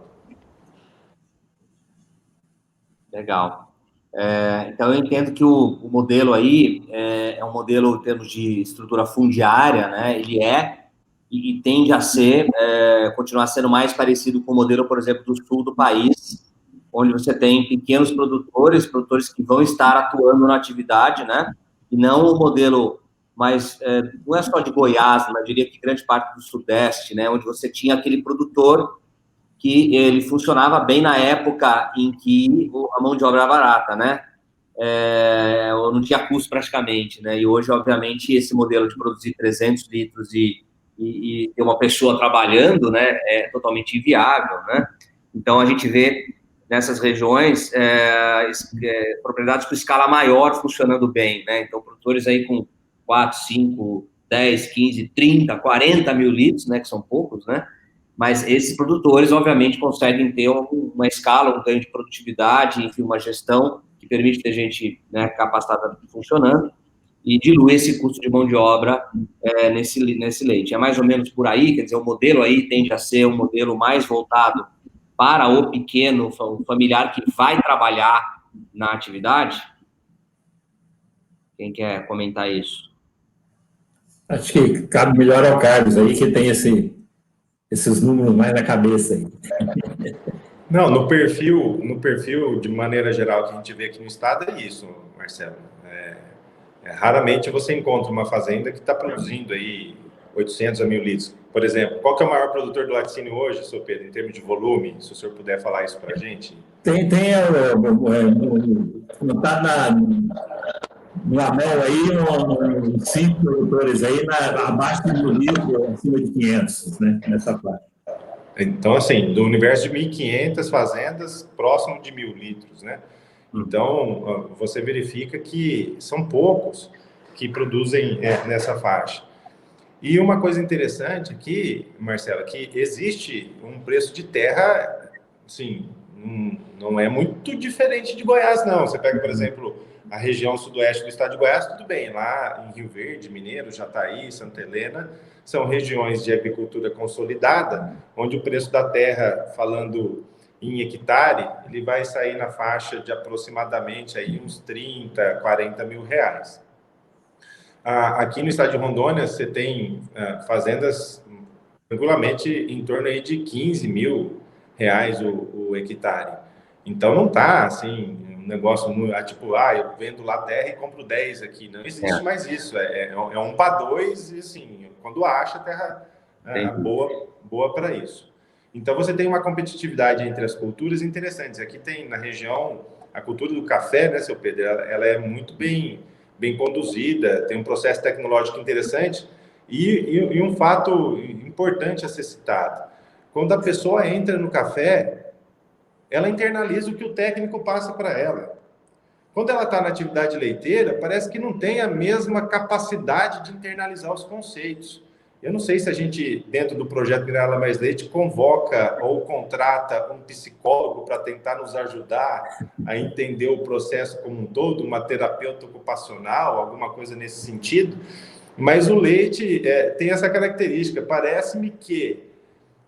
Legal. Então, eu entendo que o modelo aí é um modelo em termos de estrutura fundiária, né? Ele e tende a ser, continuar sendo mais parecido com o modelo, por exemplo, do sul do país, onde você tem pequenos produtores que vão estar atuando na atividade, né? E não o modelo mais, não é só de Goiás, mas eu diria que grande parte do Sudeste, né? Onde você tinha aquele produtor que ele funcionava bem na época em que a mão de obra era barata, né? Não tinha custo praticamente, né? E hoje, obviamente, esse modelo de produzir 300 litros e ter uma pessoa trabalhando, né, é totalmente inviável, né? Então, a gente vê nessas regiões propriedades com escala maior funcionando bem, né? Então, produtores aí com 4, 5, 10, 15, 30, 40 mil litros, né, que são poucos, né? Mas esses produtores, obviamente, conseguem ter uma escala, um ganho de produtividade, enfim, uma gestão que permite ter gente, né, capacitada funcionando e dilui esse custo de mão de obra nesse leite. É mais ou menos por aí, quer dizer, o modelo aí tende a ser um modelo mais voltado para o pequeno, o familiar que vai trabalhar na atividade? Quem quer comentar isso? Acho que cabe melhor ao Carlos aí, que tem esses números mais na cabeça aí. Não, no perfil, de maneira geral, que a gente vê aqui no estado é isso, Marcelo. Raramente você encontra uma fazenda que está produzindo aí 800 a 1.000 litros. Por exemplo, qual que é o maior produtor do laticínio hoje, seu Pedro, em termos de volume? Se o senhor puder falar isso para a gente. Não está no anel aí, uns 5 produtores aí, abaixo de 1.000 litros, acima de 500, né, nessa parte. Então, assim, do universo de 1.500 fazendas, próximo de 1.000 litros, né? Então, você verifica que são poucos que produzem nessa faixa. E uma coisa interessante aqui, Marcelo, que existe um preço de terra, assim, não é muito diferente de Goiás, não. Você pega, por exemplo, a região sudoeste do estado de Goiás, tudo bem. Lá em Rio Verde, Mineiro, Jataí, Santa Helena, são regiões de agricultura consolidada, onde o preço da terra, falando em hectare, ele vai sair na faixa de aproximadamente aí uns 30, 40 mil reais. Aqui no estado de Rondônia, você tem fazendas regularmente em torno aí de 15 mil reais o hectare. Então, não está assim, um negócio tipo, eu vendo lá terra e compro 10 aqui. Não existe mais isso. É 1 para 2 e, assim, quando acha terra boa para isso. Então, você tem uma competitividade entre as culturas interessantes. Aqui tem, na região, a cultura do café, né, seu Pedro? Ela é muito bem conduzida, tem um processo tecnológico interessante e um fato importante a ser citado. Quando a pessoa entra no café, ela internaliza o que o técnico passa para ela. Quando ela está na atividade leiteira, parece que não tem a mesma capacidade de internalizar os conceitos. Eu não sei se a gente, dentro do projeto Gralha Mais Leite, convoca ou contrata um psicólogo para tentar nos ajudar a entender o processo como um todo, uma terapeuta ocupacional, alguma coisa nesse sentido. Mas o leite tem essa característica. Parece-me que,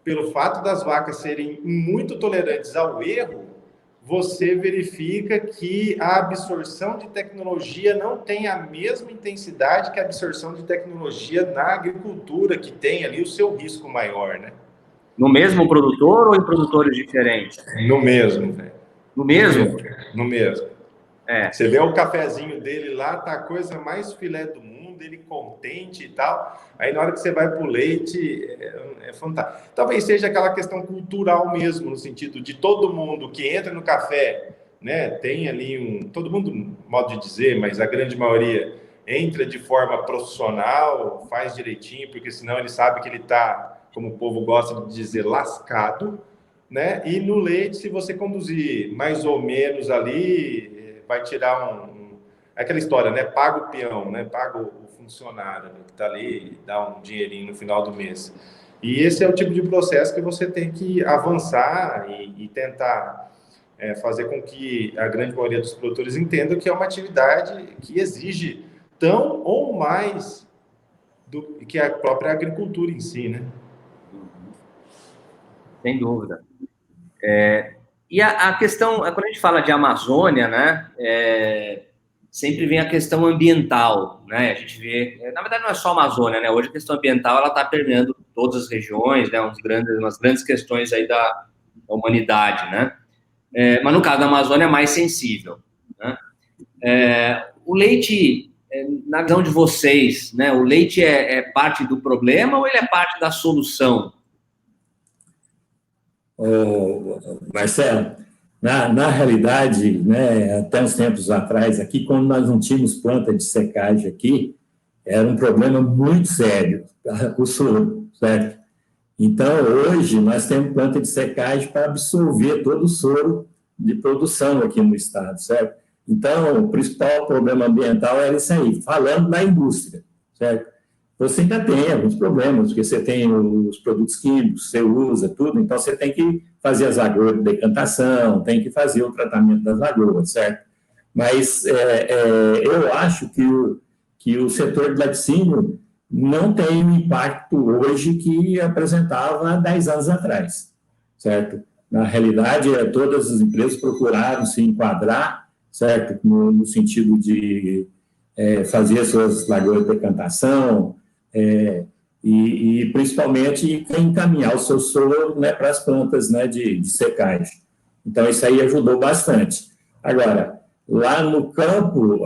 pelo fato das vacas serem muito tolerantes ao erro, você verifica que a absorção de tecnologia não tem a mesma intensidade que a absorção de tecnologia na agricultura, que tem ali o seu risco maior, né? No mesmo produtor ou em produtores diferentes? No mesmo, velho. No mesmo? No mesmo. Você vê o cafezinho dele lá, tá a coisa mais filé do mundo, ele contente e tal. Aí na hora que você vai pro leite, é fantástico. Talvez seja aquela questão cultural mesmo, no sentido de todo mundo que entra no café, né, tem ali todo mundo, modo de dizer, mas a grande maioria entra de forma profissional, faz direitinho, porque senão ele sabe que ele tá, como o povo gosta de dizer, lascado, né? E no leite, se você conduzir mais ou menos ali, vai tirar aquela história, né? Paga o peão, né? Paga o funcionário, né, que está ali, dá um dinheirinho no final do mês. E esse é o tipo de processo que você tem que avançar e tentar fazer com que a grande maioria dos produtores entendam que é uma atividade que exige tão ou mais do que a própria agricultura em si, né? Sem dúvida. E a questão, quando a gente fala de Amazônia, né, sempre vem a questão ambiental, né? A gente vê, na verdade não é só a Amazônia, né? Hoje a questão ambiental ela está permeando todas as regiões, né? Umas grandes questões aí da humanidade, né? mas no caso da Amazônia é mais sensível, né? O leite, na visão de vocês, né, o leite é parte do problema ou ele é parte da solução? Marcelo, na realidade, né, até uns tempos atrás aqui, quando nós não tínhamos planta de secagem aqui, era um problema muito sério, o soro, certo? Então, hoje, nós temos planta de secagem para absorver todo o soro de produção aqui no estado, certo? Então, o principal problema ambiental era isso aí, falando da indústria, certo? Você ainda tem alguns problemas, porque você tem os produtos químicos, você usa tudo, então você tem que fazer as lagoas de decantação, tem que fazer o tratamento das lagoas, certo? Mas eu acho que o setor de laticínio não tem o impacto hoje que apresentava há 10 anos atrás, certo? Na realidade, todas as empresas procuraram se enquadrar, certo? No sentido de fazer suas lagoas de decantação e principalmente encaminhar o seu solo, né, para as plantas, né, de secagem. Então, isso aí ajudou bastante. Agora, lá no campo,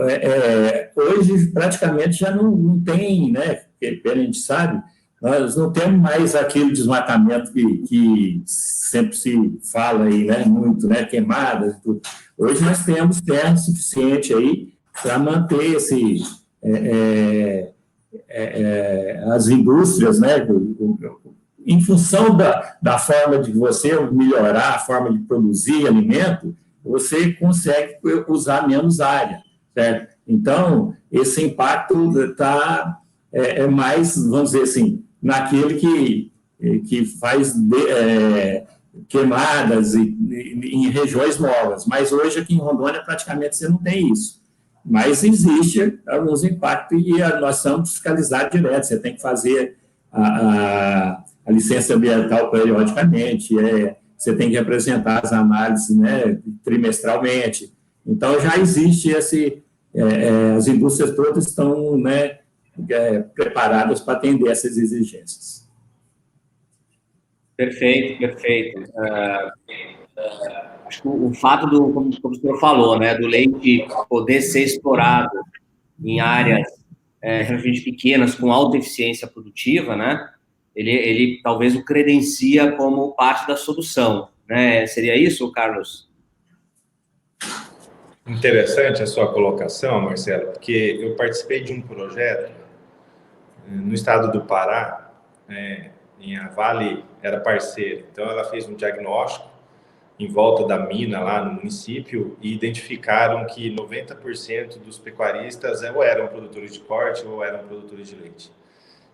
hoje praticamente já não tem, né, porque a gente sabe, nós não temos mais aquele desmatamento que sempre se fala aí, né, muito, né, queimadas e tudo. Hoje nós temos terra suficiente aí para manter as indústrias, né, em função da forma de você melhorar a forma de produzir alimento, você consegue usar menos área, certo? Então, esse impacto está mais, vamos dizer assim, naquele que faz queimadas em regiões novas. Mas hoje, aqui em Rondônia, praticamente você não tem isso. Mas existe alguns impactos e nós somos fiscalizados direto. Você tem que fazer a licença ambiental periodicamente, você tem que apresentar as análises, né, trimestralmente. Então, já existe as indústrias todas estão, né, preparadas para atender essas exigências. Perfeito, perfeito. Acho que o fato como o senhor falou, né, do leite poder ser explorado em áreas relativamente pequenas, com alta eficiência produtiva, né, ele talvez o credencia como parte da solução, né? Seria isso, Carlos? Interessante a sua colocação, Marcelo, porque eu participei de um projeto no estado do Pará, e a Vale era parceira, então ela fez um diagnóstico em volta da mina lá no município e identificaram que 90% dos pecuaristas ou eram produtores de corte ou eram produtores de leite.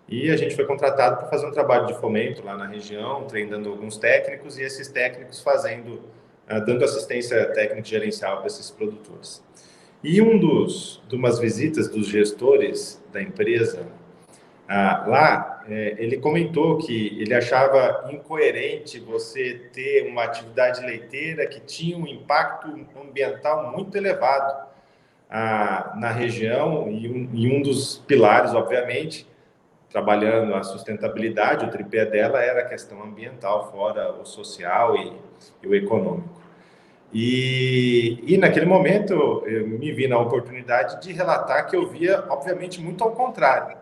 E a gente foi contratado para fazer um trabalho de fomento lá na região, treinando alguns técnicos e esses técnicos dando assistência técnica e gerencial para esses produtores. E de umas visitas dos gestores da empresa lá, ele comentou que ele achava incoerente você ter uma atividade leiteira que tinha um impacto ambiental muito elevado na região e um dos pilares, obviamente, trabalhando a sustentabilidade, o tripé dela era a questão ambiental, fora o social e o econômico. E naquele momento eu me vi na oportunidade de relatar que eu via, obviamente, muito ao contrário.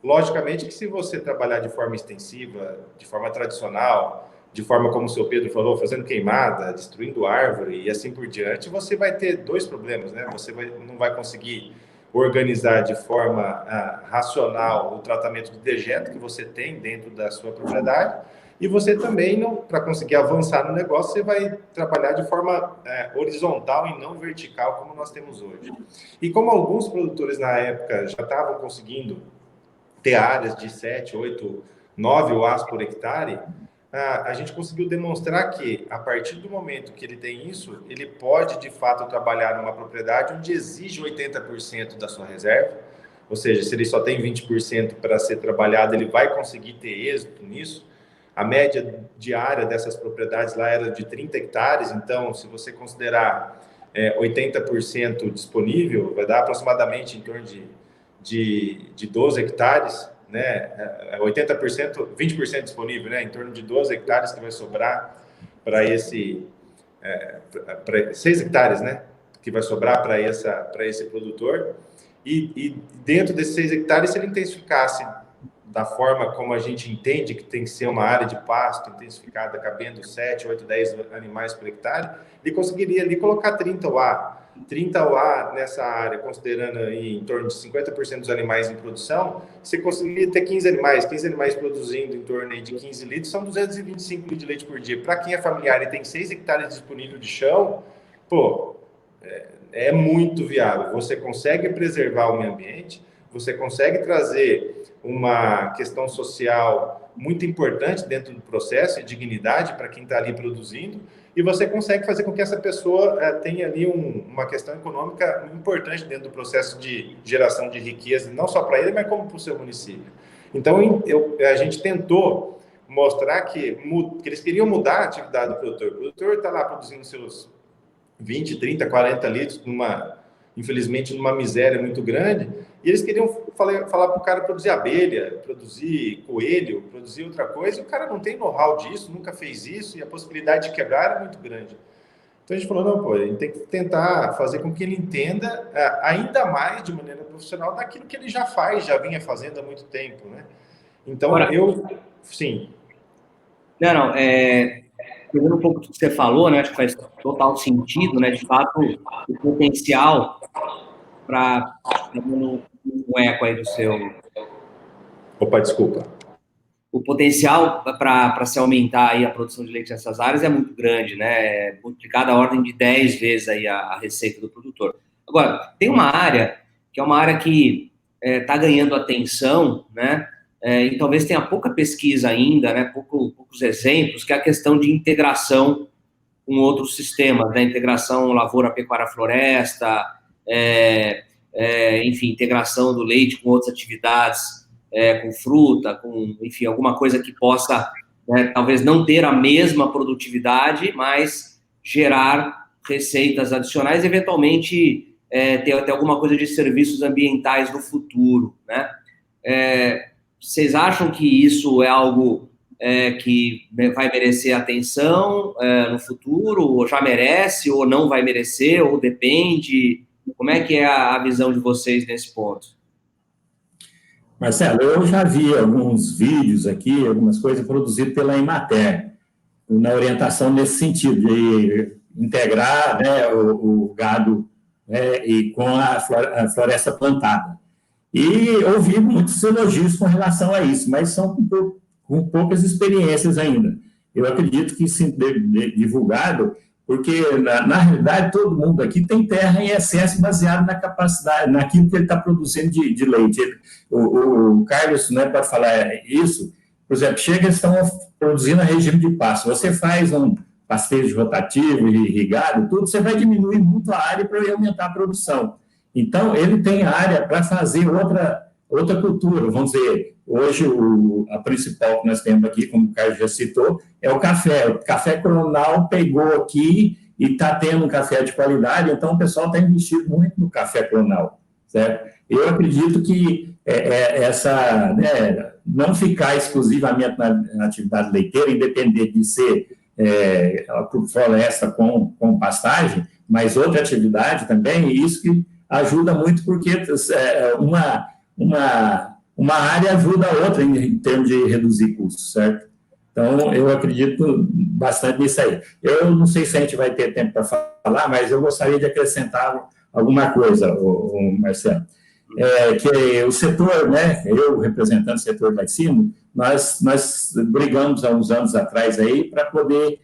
Logicamente que se você trabalhar de forma extensiva, de forma tradicional, de forma como o seu Pedro falou, fazendo queimada, destruindo árvore e assim por diante, você vai ter dois problemas, né? Você não vai conseguir organizar de forma racional o tratamento de dejeto que você tem dentro da sua propriedade e você também, para conseguir avançar no negócio, você vai trabalhar de forma horizontal e não vertical como nós temos hoje. E como alguns produtores na época já estavam conseguindo ter áreas de 7, 8, 9 UAs por hectare, a gente conseguiu demonstrar que, a partir do momento que ele tem isso, ele pode, de fato, trabalhar numa propriedade onde exige 80% da sua reserva, ou seja, se ele só tem 20% para ser trabalhado, ele vai conseguir ter êxito nisso. A média diária dessas propriedades lá era de 30 hectares, então, se você considerar 80% disponível, vai dar aproximadamente em torno de 12 hectares, né, 80%, 20% disponível, né, em torno de 12 hectares que vai sobrar para esse 6 hectares, né? Que vai sobrar para esse produtor. E dentro desses 6 hectares, se ele intensificasse da forma como a gente entende que tem que ser uma área de pasto intensificada, cabendo 7, 8, 10 animais por hectare, ele conseguiria ali colocar 30 UA. 30 UA nessa área, considerando aí em torno de 50% dos animais em produção, você conseguiria ter 15 animais produzindo em torno aí de 15 litros, são 225 litros de leite por dia. Para quem é familiar e tem 6 hectares disponível de chão, pô, é muito viável. Você consegue preservar o meio ambiente, você consegue trazer uma questão social muito importante dentro do processo, e dignidade para quem está ali produzindo, e você consegue fazer com que essa pessoa tenha ali uma questão econômica importante dentro do processo de geração de riqueza, não só para ele, mas como para o seu município. Então, a gente tentou mostrar que eles queriam mudar a atividade do produtor. O produtor está lá produzindo seus 20, 30, 40 litros, infelizmente, numa miséria muito grande, e eles queriam falar para o cara produzir abelha, produzir coelho, produzir outra coisa, e o cara não tem know-how disso, nunca fez isso, e a possibilidade de quebrar é muito grande. Então a gente falou, não, pô, a gente tem que tentar fazer com que ele entenda ainda mais de maneira profissional daquilo que ele já vinha fazendo há muito tempo, né? Então, sim. Não, pegando um pouco do que você falou, né, acho que faz total sentido, né, de fato, o potencial para um eco aí do seu... Opa, desculpa. O potencial para se aumentar aí a produção de leite nessas áreas é muito grande, né, multiplicada a ordem de 10 vezes aí a receita do produtor. Agora, tem uma área que é uma área que está ganhando atenção, né, e talvez tenha pouca pesquisa ainda, né, poucos exemplos, que é a questão de integração com outros sistemas, né, integração lavoura, pecuária, floresta, enfim, integração do leite com outras atividades, com fruta, com, enfim, alguma coisa que possa, né, talvez não ter a mesma produtividade, mas gerar receitas adicionais, eventualmente ter até alguma coisa de serviços ambientais no futuro, né? Vocês acham que isso é algo que vai merecer atenção no futuro, ou já merece, ou não vai merecer, ou depende? Como é que é a visão de vocês nesse ponto? Marcelo, eu já vi alguns vídeos aqui, algumas coisas produzidas pela Emater, na orientação nesse sentido, de integrar, né, o gado, né, e com a floresta plantada. E ouvi muitos elogios com relação a isso, mas são com poucas experiências ainda. Eu acredito que isso divulgado, porque, na realidade, todo mundo aqui tem terra em excesso baseado na capacidade, naquilo que ele está produzindo de leite. O Carlos, né, para falar isso, por exemplo, eles estão produzindo a regime de pasto. Você faz um pastejo rotativo, irrigado, tudo, você vai diminuir muito a área para aumentar a produção. Então, ele tem área para fazer outra cultura, vamos dizer. Hoje, a principal que nós temos aqui, como o Carlos já citou, é o café. O café Coronal pegou aqui e está tendo um café de qualidade, então o pessoal está investindo muito no café Coronal, certo? Eu acredito que né, não ficar exclusivamente na atividade leiteira, independente de ser floresta com pastagem, mas outra atividade também, e isso que ajuda muito, porque uma área ajuda a outra em termos de reduzir custos, certo? Então, eu acredito bastante nisso aí. Eu não sei se a gente vai ter tempo para falar, mas eu gostaria de acrescentar alguma coisa, Marcelo. Que o setor, né, eu representando o setor lá de cima, nós brigamos há uns anos atrás aí para poder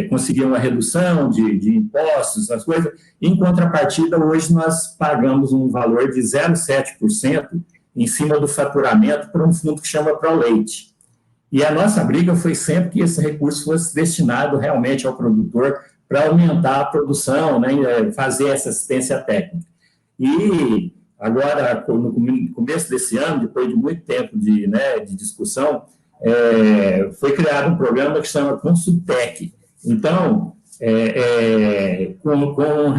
conseguir uma redução de impostos, essas coisas. Em contrapartida, hoje nós pagamos um valor de 0,7% em cima do faturamento para um fundo que chama ProLeite. E a nossa briga foi sempre que esse recurso fosse destinado realmente ao produtor para aumentar a produção, né, fazer essa assistência técnica. E agora, no começo desse ano, depois de muito tempo de discussão, foi criado um programa que chama Consultec. Então, com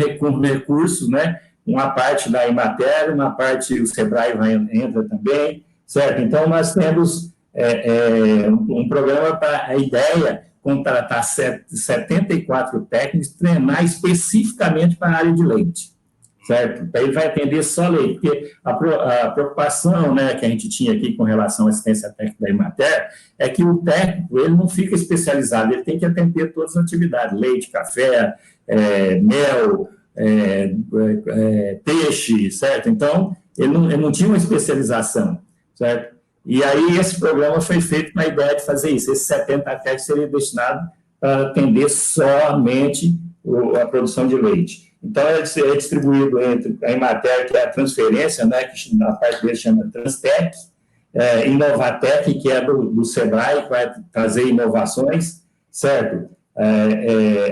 recursos, né, uma parte da Emater, uma parte o Sebrae entra também, certo? Então, nós temos um programa para a ideia, contratar 74 técnicos, treinar especificamente para a área de leite, certo? Ele vai atender só leite, porque a preocupação, né, que a gente tinha aqui com relação à assistência técnica da Emater é que o técnico, ele não fica especializado, ele tem que atender todas as atividades, leite, café, mel, peixe, certo? Então, ele não tinha uma especialização, certo? E aí esse programa foi feito na ideia de fazer isso, esses 70 técnicos seriam destinados para atender somente a produção de leite. Então, ele é distribuído entre a Emater, que é a transferência, né, que na parte dele chama Transtec, Inovatec, que é do Sebrae, que vai trazer inovações, certo?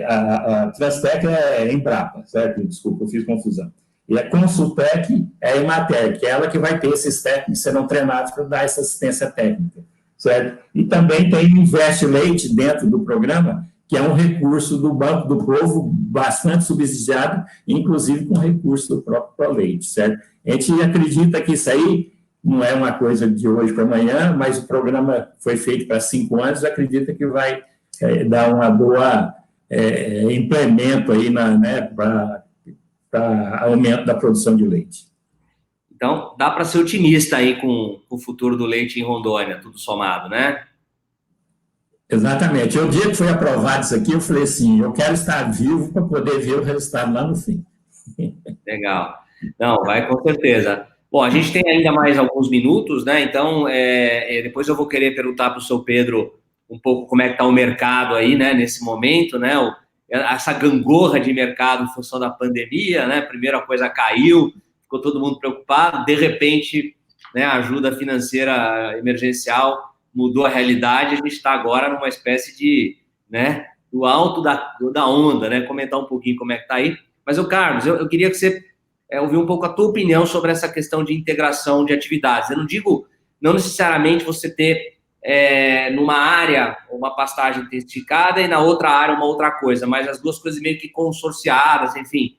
A Transtec é Embrapa, certo? Desculpa, eu fiz confusão. E a Consultec é a Emater, que é ela que vai ter esses técnicos que serão treinados para dar essa assistência técnica, certo? E também tem o Investe Leite dentro do programa, que é um recurso do Banco do Povo bastante subsidiado, inclusive com recurso do próprio ProLeite, certo? A gente acredita que isso aí não é uma coisa de hoje para amanhã, mas o programa foi feito para 5 anos, acredita que vai dar uma boa implemento aí para aumento da produção de leite. Então, dá para ser otimista aí com o futuro do leite em Rondônia, tudo somado, né? Exatamente. O dia que foi aprovado isso aqui, eu falei assim, eu quero estar vivo para poder ver o resultado lá no fim. Legal. Não, vai com certeza. Bom, a gente tem ainda mais alguns minutos, né? Então, depois eu vou querer perguntar para o seu Pedro um pouco como é que está o mercado aí, né? Nesse momento, né? Essa gangorra de mercado em função da pandemia, né? Primeiro a coisa caiu, ficou todo mundo preocupado, de repente, né? A ajuda financeira emergencial mudou a realidade, a gente está agora numa espécie de, né? Do alto da onda, né? Comentar um pouquinho como é que está aí. Mas, Carlos, eu queria que você ouvir um pouco a tua opinião sobre essa questão de integração de atividades. Eu não digo, não necessariamente você ter numa área uma pastagem intensificada e na outra área uma outra coisa, mas as duas coisas meio que consorciadas, enfim.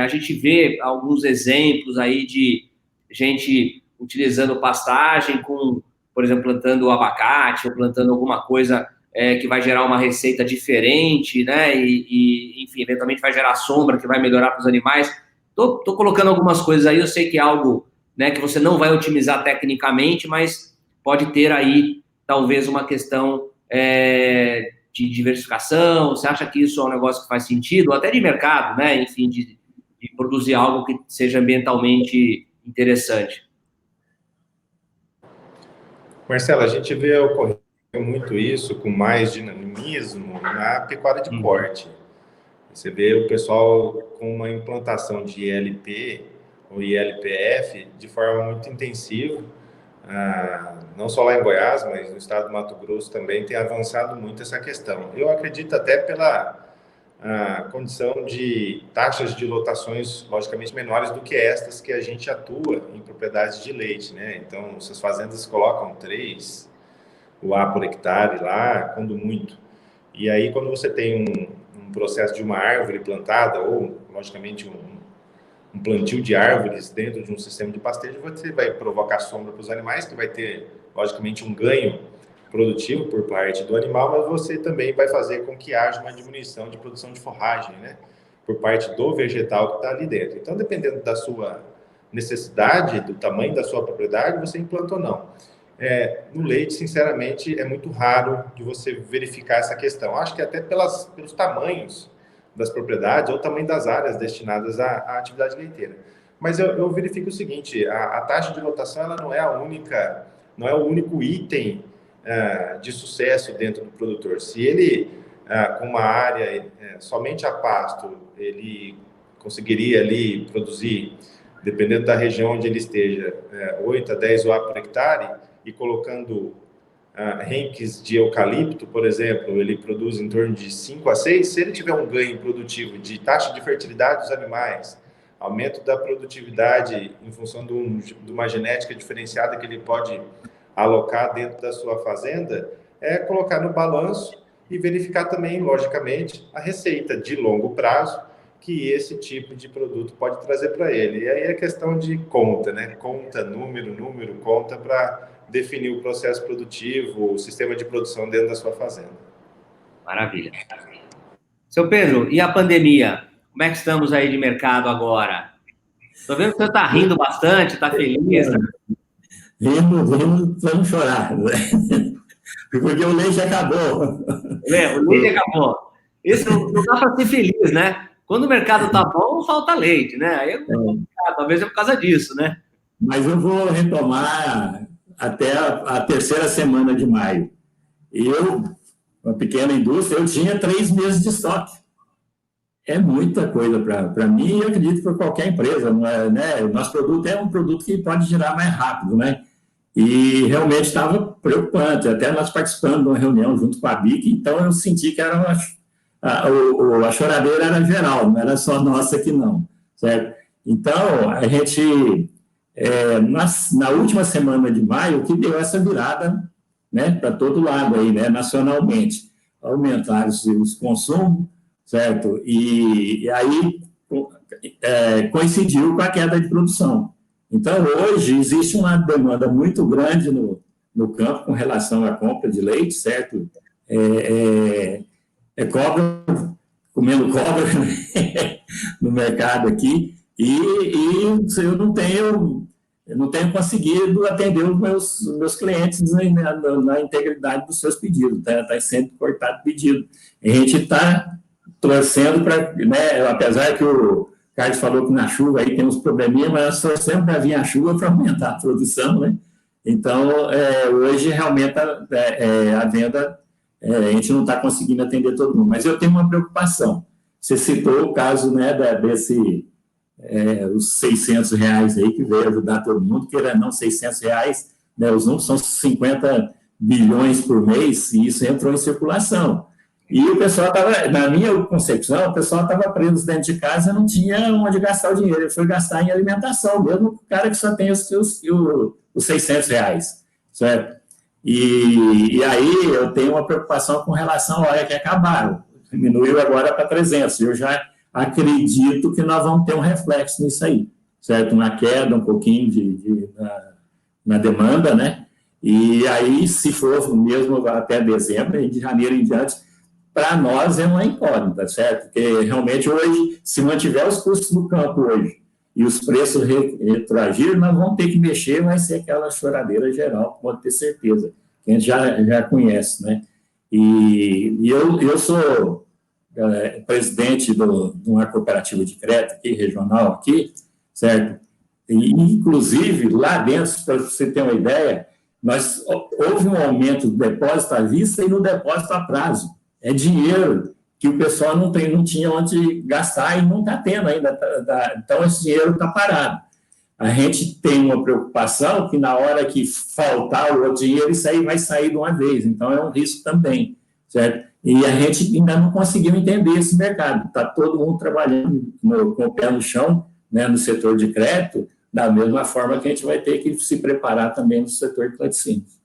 A gente vê alguns exemplos aí de gente utilizando pastagem com, por exemplo, plantando abacate ou plantando alguma coisa que vai gerar uma receita diferente, né? E, enfim, eventualmente vai gerar sombra que vai melhorar para os animais. Tô colocando algumas coisas aí, eu sei que é algo, né, que você não vai otimizar tecnicamente, mas pode ter aí, talvez, uma questão de diversificação. Você acha que isso é um negócio que faz sentido? Ou até de mercado, né? Enfim, de produzir algo que seja ambientalmente interessante. Marcelo, a gente vê ocorrer muito isso com mais dinamismo na pecuária de corte. Você vê o pessoal com uma implantação de ILP ou ILPF de forma muito intensiva, não só lá em Goiás, mas no estado do Mato Grosso também tem avançado muito essa questão. Eu acredito até pela condição de taxas de lotações logicamente menores do que estas que a gente atua em propriedades de leite, né? Então, essas fazendas colocam 3 UA por hectare lá, quando muito. E aí, quando você tem um processo de uma árvore plantada ou, logicamente, um plantio de árvores dentro de um sistema de pastejo, você vai provocar sombra para os animais, que vai ter, logicamente, um ganho produtivo por parte do animal, mas você também vai fazer com que haja uma diminuição de produção de forragem, né? Por parte do vegetal que está ali dentro. Então, dependendo da sua necessidade, do tamanho da sua propriedade, você implanta ou não. No leite, sinceramente, é muito raro de você verificar essa questão. Acho que até pelos tamanhos das propriedades ou tamanho das áreas destinadas à atividade leiteira. Mas eu verifico o seguinte, a taxa de lotação ela não é o único item de sucesso dentro do produtor. Se ele, com uma área somente a pasto, ele conseguiria ali produzir, dependendo da região onde ele esteja, 8 a 10 UA por hectare, e colocando renques de eucalipto, por exemplo, ele produz em torno de 5 a 6. Se ele tiver um ganho produtivo de taxa de fertilidade dos animais, aumento da produtividade em função de uma genética diferenciada que ele pode alocar dentro da sua fazenda, colocar no balanço e verificar também, logicamente, a receita de longo prazo que esse tipo de produto pode trazer para ele. E aí é questão de conta, né? Conta, número, conta para definir o processo produtivo, o sistema de produção dentro da sua fazenda. Maravilha. Seu Pedro, e a pandemia? Como é que estamos aí de mercado agora? Estou vendo que você está rindo bastante, está feliz, né? Rindo, vamos chorar, né? Porque o leite acabou. O leite acabou. Isso não dá para ser feliz, né? Quando o mercado está bom, falta leite, né? Aí talvez é por causa disso, né? Mas eu vou retomar até a terceira semana de maio. Eu, uma pequena indústria, eu tinha 3 meses de estoque. É muita coisa para mim e eu acredito para qualquer empresa, não é, né? O nosso produto é um produto que pode girar mais rápido, né? E realmente estava preocupante. Até nós participamos de uma reunião junto com a BIC, então eu senti que era a choradeira era geral, não era só nossa aqui não, certo? Então, a gente, na última semana de maio, que deu essa virada, né, para todo lado aí, né, nacionalmente. Aumentaram os consumos, certo? E aí coincidiu com a queda de produção. Então, hoje, existe uma demanda muito grande no campo com relação à compra de leite, certo? Cobra, comendo cobra no mercado aqui, e eu não tenho conseguido atender os meus clientes na integridade dos seus pedidos, está sendo cortado pedido. A gente está torcendo para, né, apesar que o Carlos falou que na chuva aí tem uns probleminha, mas nós torcemos para vir a chuva para aumentar a produção, né? Então, hoje realmente a venda, a gente não está conseguindo atender todo mundo, mas eu tenho uma preocupação. Você citou o caso, né, os R$600 aí que veio ajudar todo mundo, que era não R$600, né, os números são 50 bilhões por mês, e isso entrou em circulação. E o pessoal estava, na minha concepção, o pessoal estava preso dentro de casa e não tinha onde gastar o dinheiro. Ele foi gastar em alimentação, mesmo o cara que só tem os R$600, certo? E aí eu tenho uma preocupação com relação à hora que acabaram. Diminuiu agora para 300. Eu já acredito que nós vamos ter um reflexo nisso aí, certo? Uma queda um pouquinho na demanda, né? E aí, se for mesmo até dezembro, de janeiro em diante, para nós é uma incógnita, certo? Porque realmente hoje, se mantiver os custos no campo hoje e os preços retroagir, nós vamos ter que mexer, vai ser aquela choradeira geral, pode ter certeza, que a gente já conhece, né? E eu sou presidente de uma cooperativa de crédito aqui, regional aqui, certo? E, inclusive, lá dentro, para você ter uma ideia, houve um aumento do depósito à vista e no depósito a prazo. É dinheiro que o pessoal não tinha onde gastar e não está tendo ainda. Então, esse dinheiro está parado. A gente tem uma preocupação que na hora que faltar o dinheiro, isso aí vai sair de uma vez. Então, é um risco também, certo? E a gente ainda não conseguiu entender esse mercado. Está todo mundo trabalhando com o pé no chão, né, no setor de crédito, da mesma forma que a gente vai ter que se preparar também no setor de laticínios.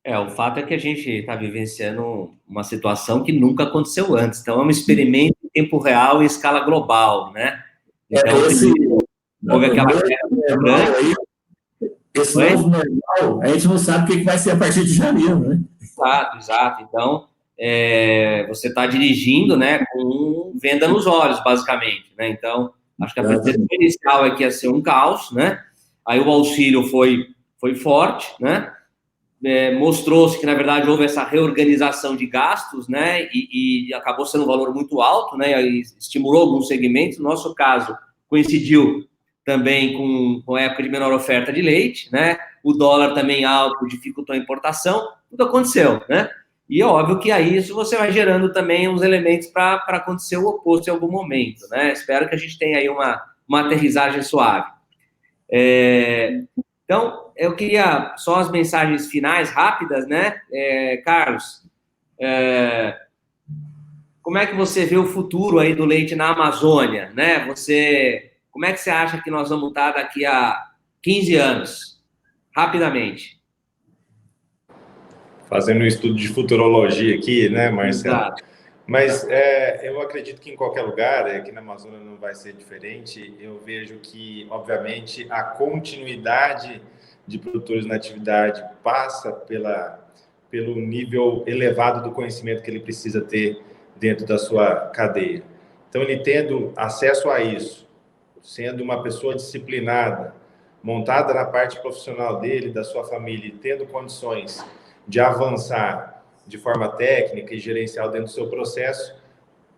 O fato é que a gente está vivenciando uma situação que nunca aconteceu antes. Então, é um experimento em tempo real em escala global, né? Então, houve aquela queda grande. Esse novo normal, a gente não sabe o que vai ser a partir de janeiro, né? Exato. Então, você está dirigindo, né, com venda nos olhos, basicamente, né? Então, acho que a percepção inicial é que ia ser um caos, né? Aí o auxílio foi forte, né? Mostrou-se que, na verdade, houve essa reorganização de gastos, né, e acabou sendo um valor muito alto, né, e estimulou alguns segmentos. No nosso caso, coincidiu também com a época de menor oferta de leite, né, o dólar também alto dificultou a importação, tudo aconteceu, né, e é óbvio que aí isso você vai gerando também uns elementos para acontecer o oposto em algum momento, né, espero que a gente tenha aí uma aterrissagem suave. Então, eu queria só as mensagens finais rápidas, né? Carlos, como é que você vê o futuro aí do leite na Amazônia, né? Como é que você acha que nós vamos estar daqui a 15 anos? Rapidamente. Fazendo um estudo de futurologia aqui, né, Marcelo? Exato. Mas eu acredito que em qualquer lugar, aqui na Amazônia não vai ser diferente. Eu vejo que, obviamente, a continuidade de produtores na atividade passa pelo nível elevado do conhecimento que ele precisa ter dentro da sua cadeia. Então, ele tendo acesso a isso, sendo uma pessoa disciplinada, montada na parte profissional dele, da sua família, e tendo condições de avançar de forma técnica e gerencial dentro do seu processo,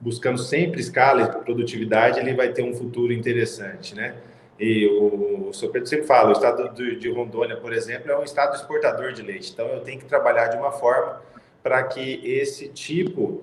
buscando sempre escala e produtividade, ele vai ter um futuro interessante, né? E o Sr. Pedro sempre fala, o estado de Rondônia, por exemplo, é um estado exportador de leite. Então, eu tenho que trabalhar de uma forma para que esse tipo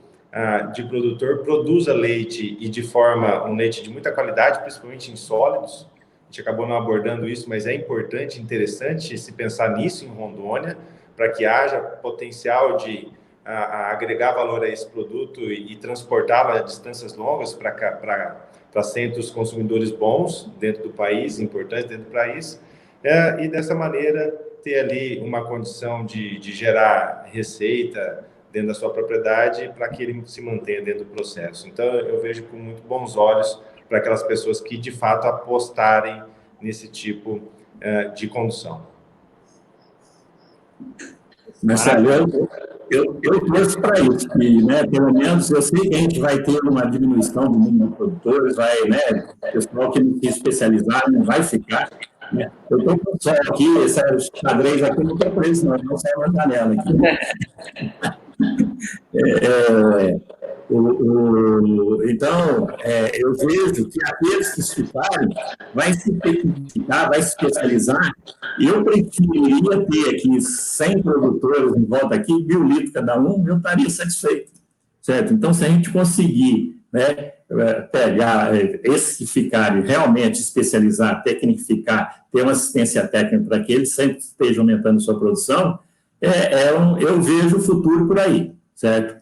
de produtor produza leite e de forma, um leite de muita qualidade, principalmente em sólidos. A gente acabou não abordando isso, mas é importante, interessante se pensar nisso em Rondônia, para que haja potencial de agregar valor a esse produto e transportá-lo a distâncias longas para centros consumidores bons dentro do país, importantes dentro do país, e dessa maneira ter ali uma condição de gerar receita dentro da sua propriedade para que ele se mantenha dentro do processo. Então, eu vejo com muito bons olhos para aquelas pessoas que, de fato, apostarem nesse tipo de condução. Marcelo, eu torço para isso, que, né, pelo menos eu sei que a gente vai ter uma diminuição do número de produtores, vai, né, o pessoal que não se especializar não vai ficar, né? Eu estou com o sol aqui, esse xadrez aqui não estou preso, não sai na janela aqui. Então, eu vejo que aqueles que ficarem vai se tecnificar, vai se especializar. Eu preferiria ter aqui 100 produtores em volta aqui, 1.000 litros cada um, eu estaria satisfeito, certo? Então, se a gente conseguir, né, pegar esses que ficarem realmente especializar, tecnificar, ter uma assistência técnica para que eles sempre estejam aumentando sua produção, eu vejo o futuro por aí, certo?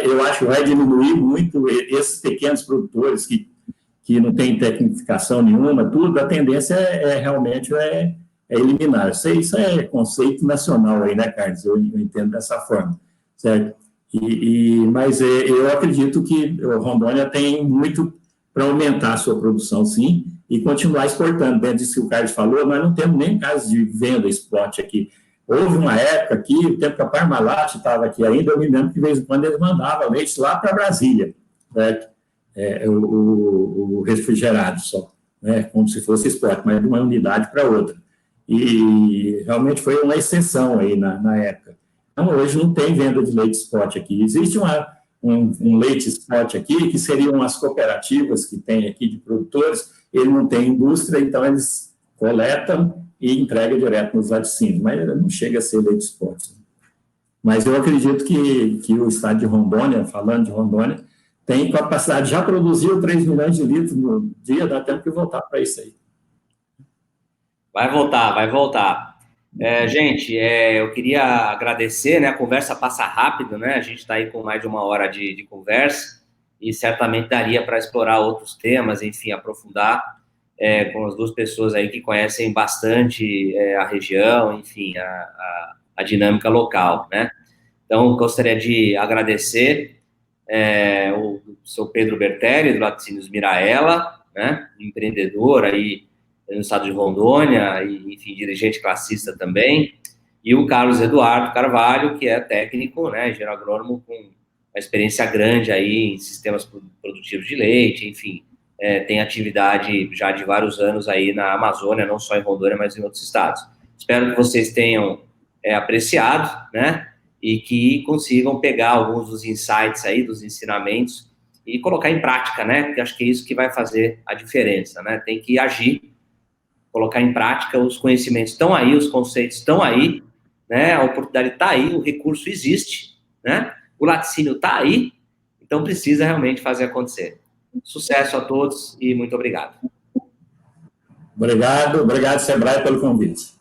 Eu acho que vai diminuir muito esses pequenos produtores que não têm tecnificação nenhuma, tudo, a tendência realmente eliminar. Isso é conceito nacional aí, né, Carlos? Eu entendo dessa forma, certo? Mas eu acredito que Rondônia tem muito para aumentar a sua produção, sim, e continuar exportando. Dentro disso que o Carlos falou, nós não temos nem caso de venda export aqui. Houve uma época aqui, o tempo que a Parmalat estava aqui ainda, eu me lembro que de vez em quando eles mandavam leite lá para Brasília, certo? O refrigerado só, né? Como se fosse esporte, mas de uma unidade para outra. E realmente foi uma exceção aí na época. Então, hoje não tem venda de leite spot aqui. Existe um leite spot aqui, que seriam as cooperativas que tem aqui de produtores, ele não tem indústria, então eles coletam e entrega direto nos laticínios, mas não chega a ser leite spot. Mas eu acredito que o estado de Rondônia, falando de Rondônia, tem capacidade, já produziu 3 milhões de litros no dia, dá tempo de voltar para isso aí. Vai voltar. Gente, eu queria agradecer, né? A conversa passa rápido, né? A gente está aí com mais de 1 hora de conversa e certamente daria para explorar outros temas, enfim, aprofundar com as duas pessoas aí que conhecem bastante a região, enfim, a dinâmica local, né? Então, gostaria de agradecer o seu Pedro Bertelli, do Laticínios Miraela, né? Empreendedor aí no estado de Rondônia, e, enfim, dirigente classista também, e o Carlos Eduardo Carvalho, que é técnico, né, engenheiro agrônomo com uma experiência grande aí em sistemas produtivos de leite, enfim, tem atividade já de vários anos aí na Amazônia, não só em Rondônia, mas em outros estados. Espero que vocês tenham apreciado, né, e que consigam pegar alguns dos insights aí, dos ensinamentos, e colocar em prática, né, porque acho que é isso que vai fazer a diferença, né, tem que agir, colocar em prática, os conhecimentos estão aí, os conceitos estão aí, né, a oportunidade está aí, o recurso existe, né, o laticínio está aí, então precisa realmente fazer acontecer. Sucesso a todos e muito obrigado. Obrigado, Sebrae, pelo convite.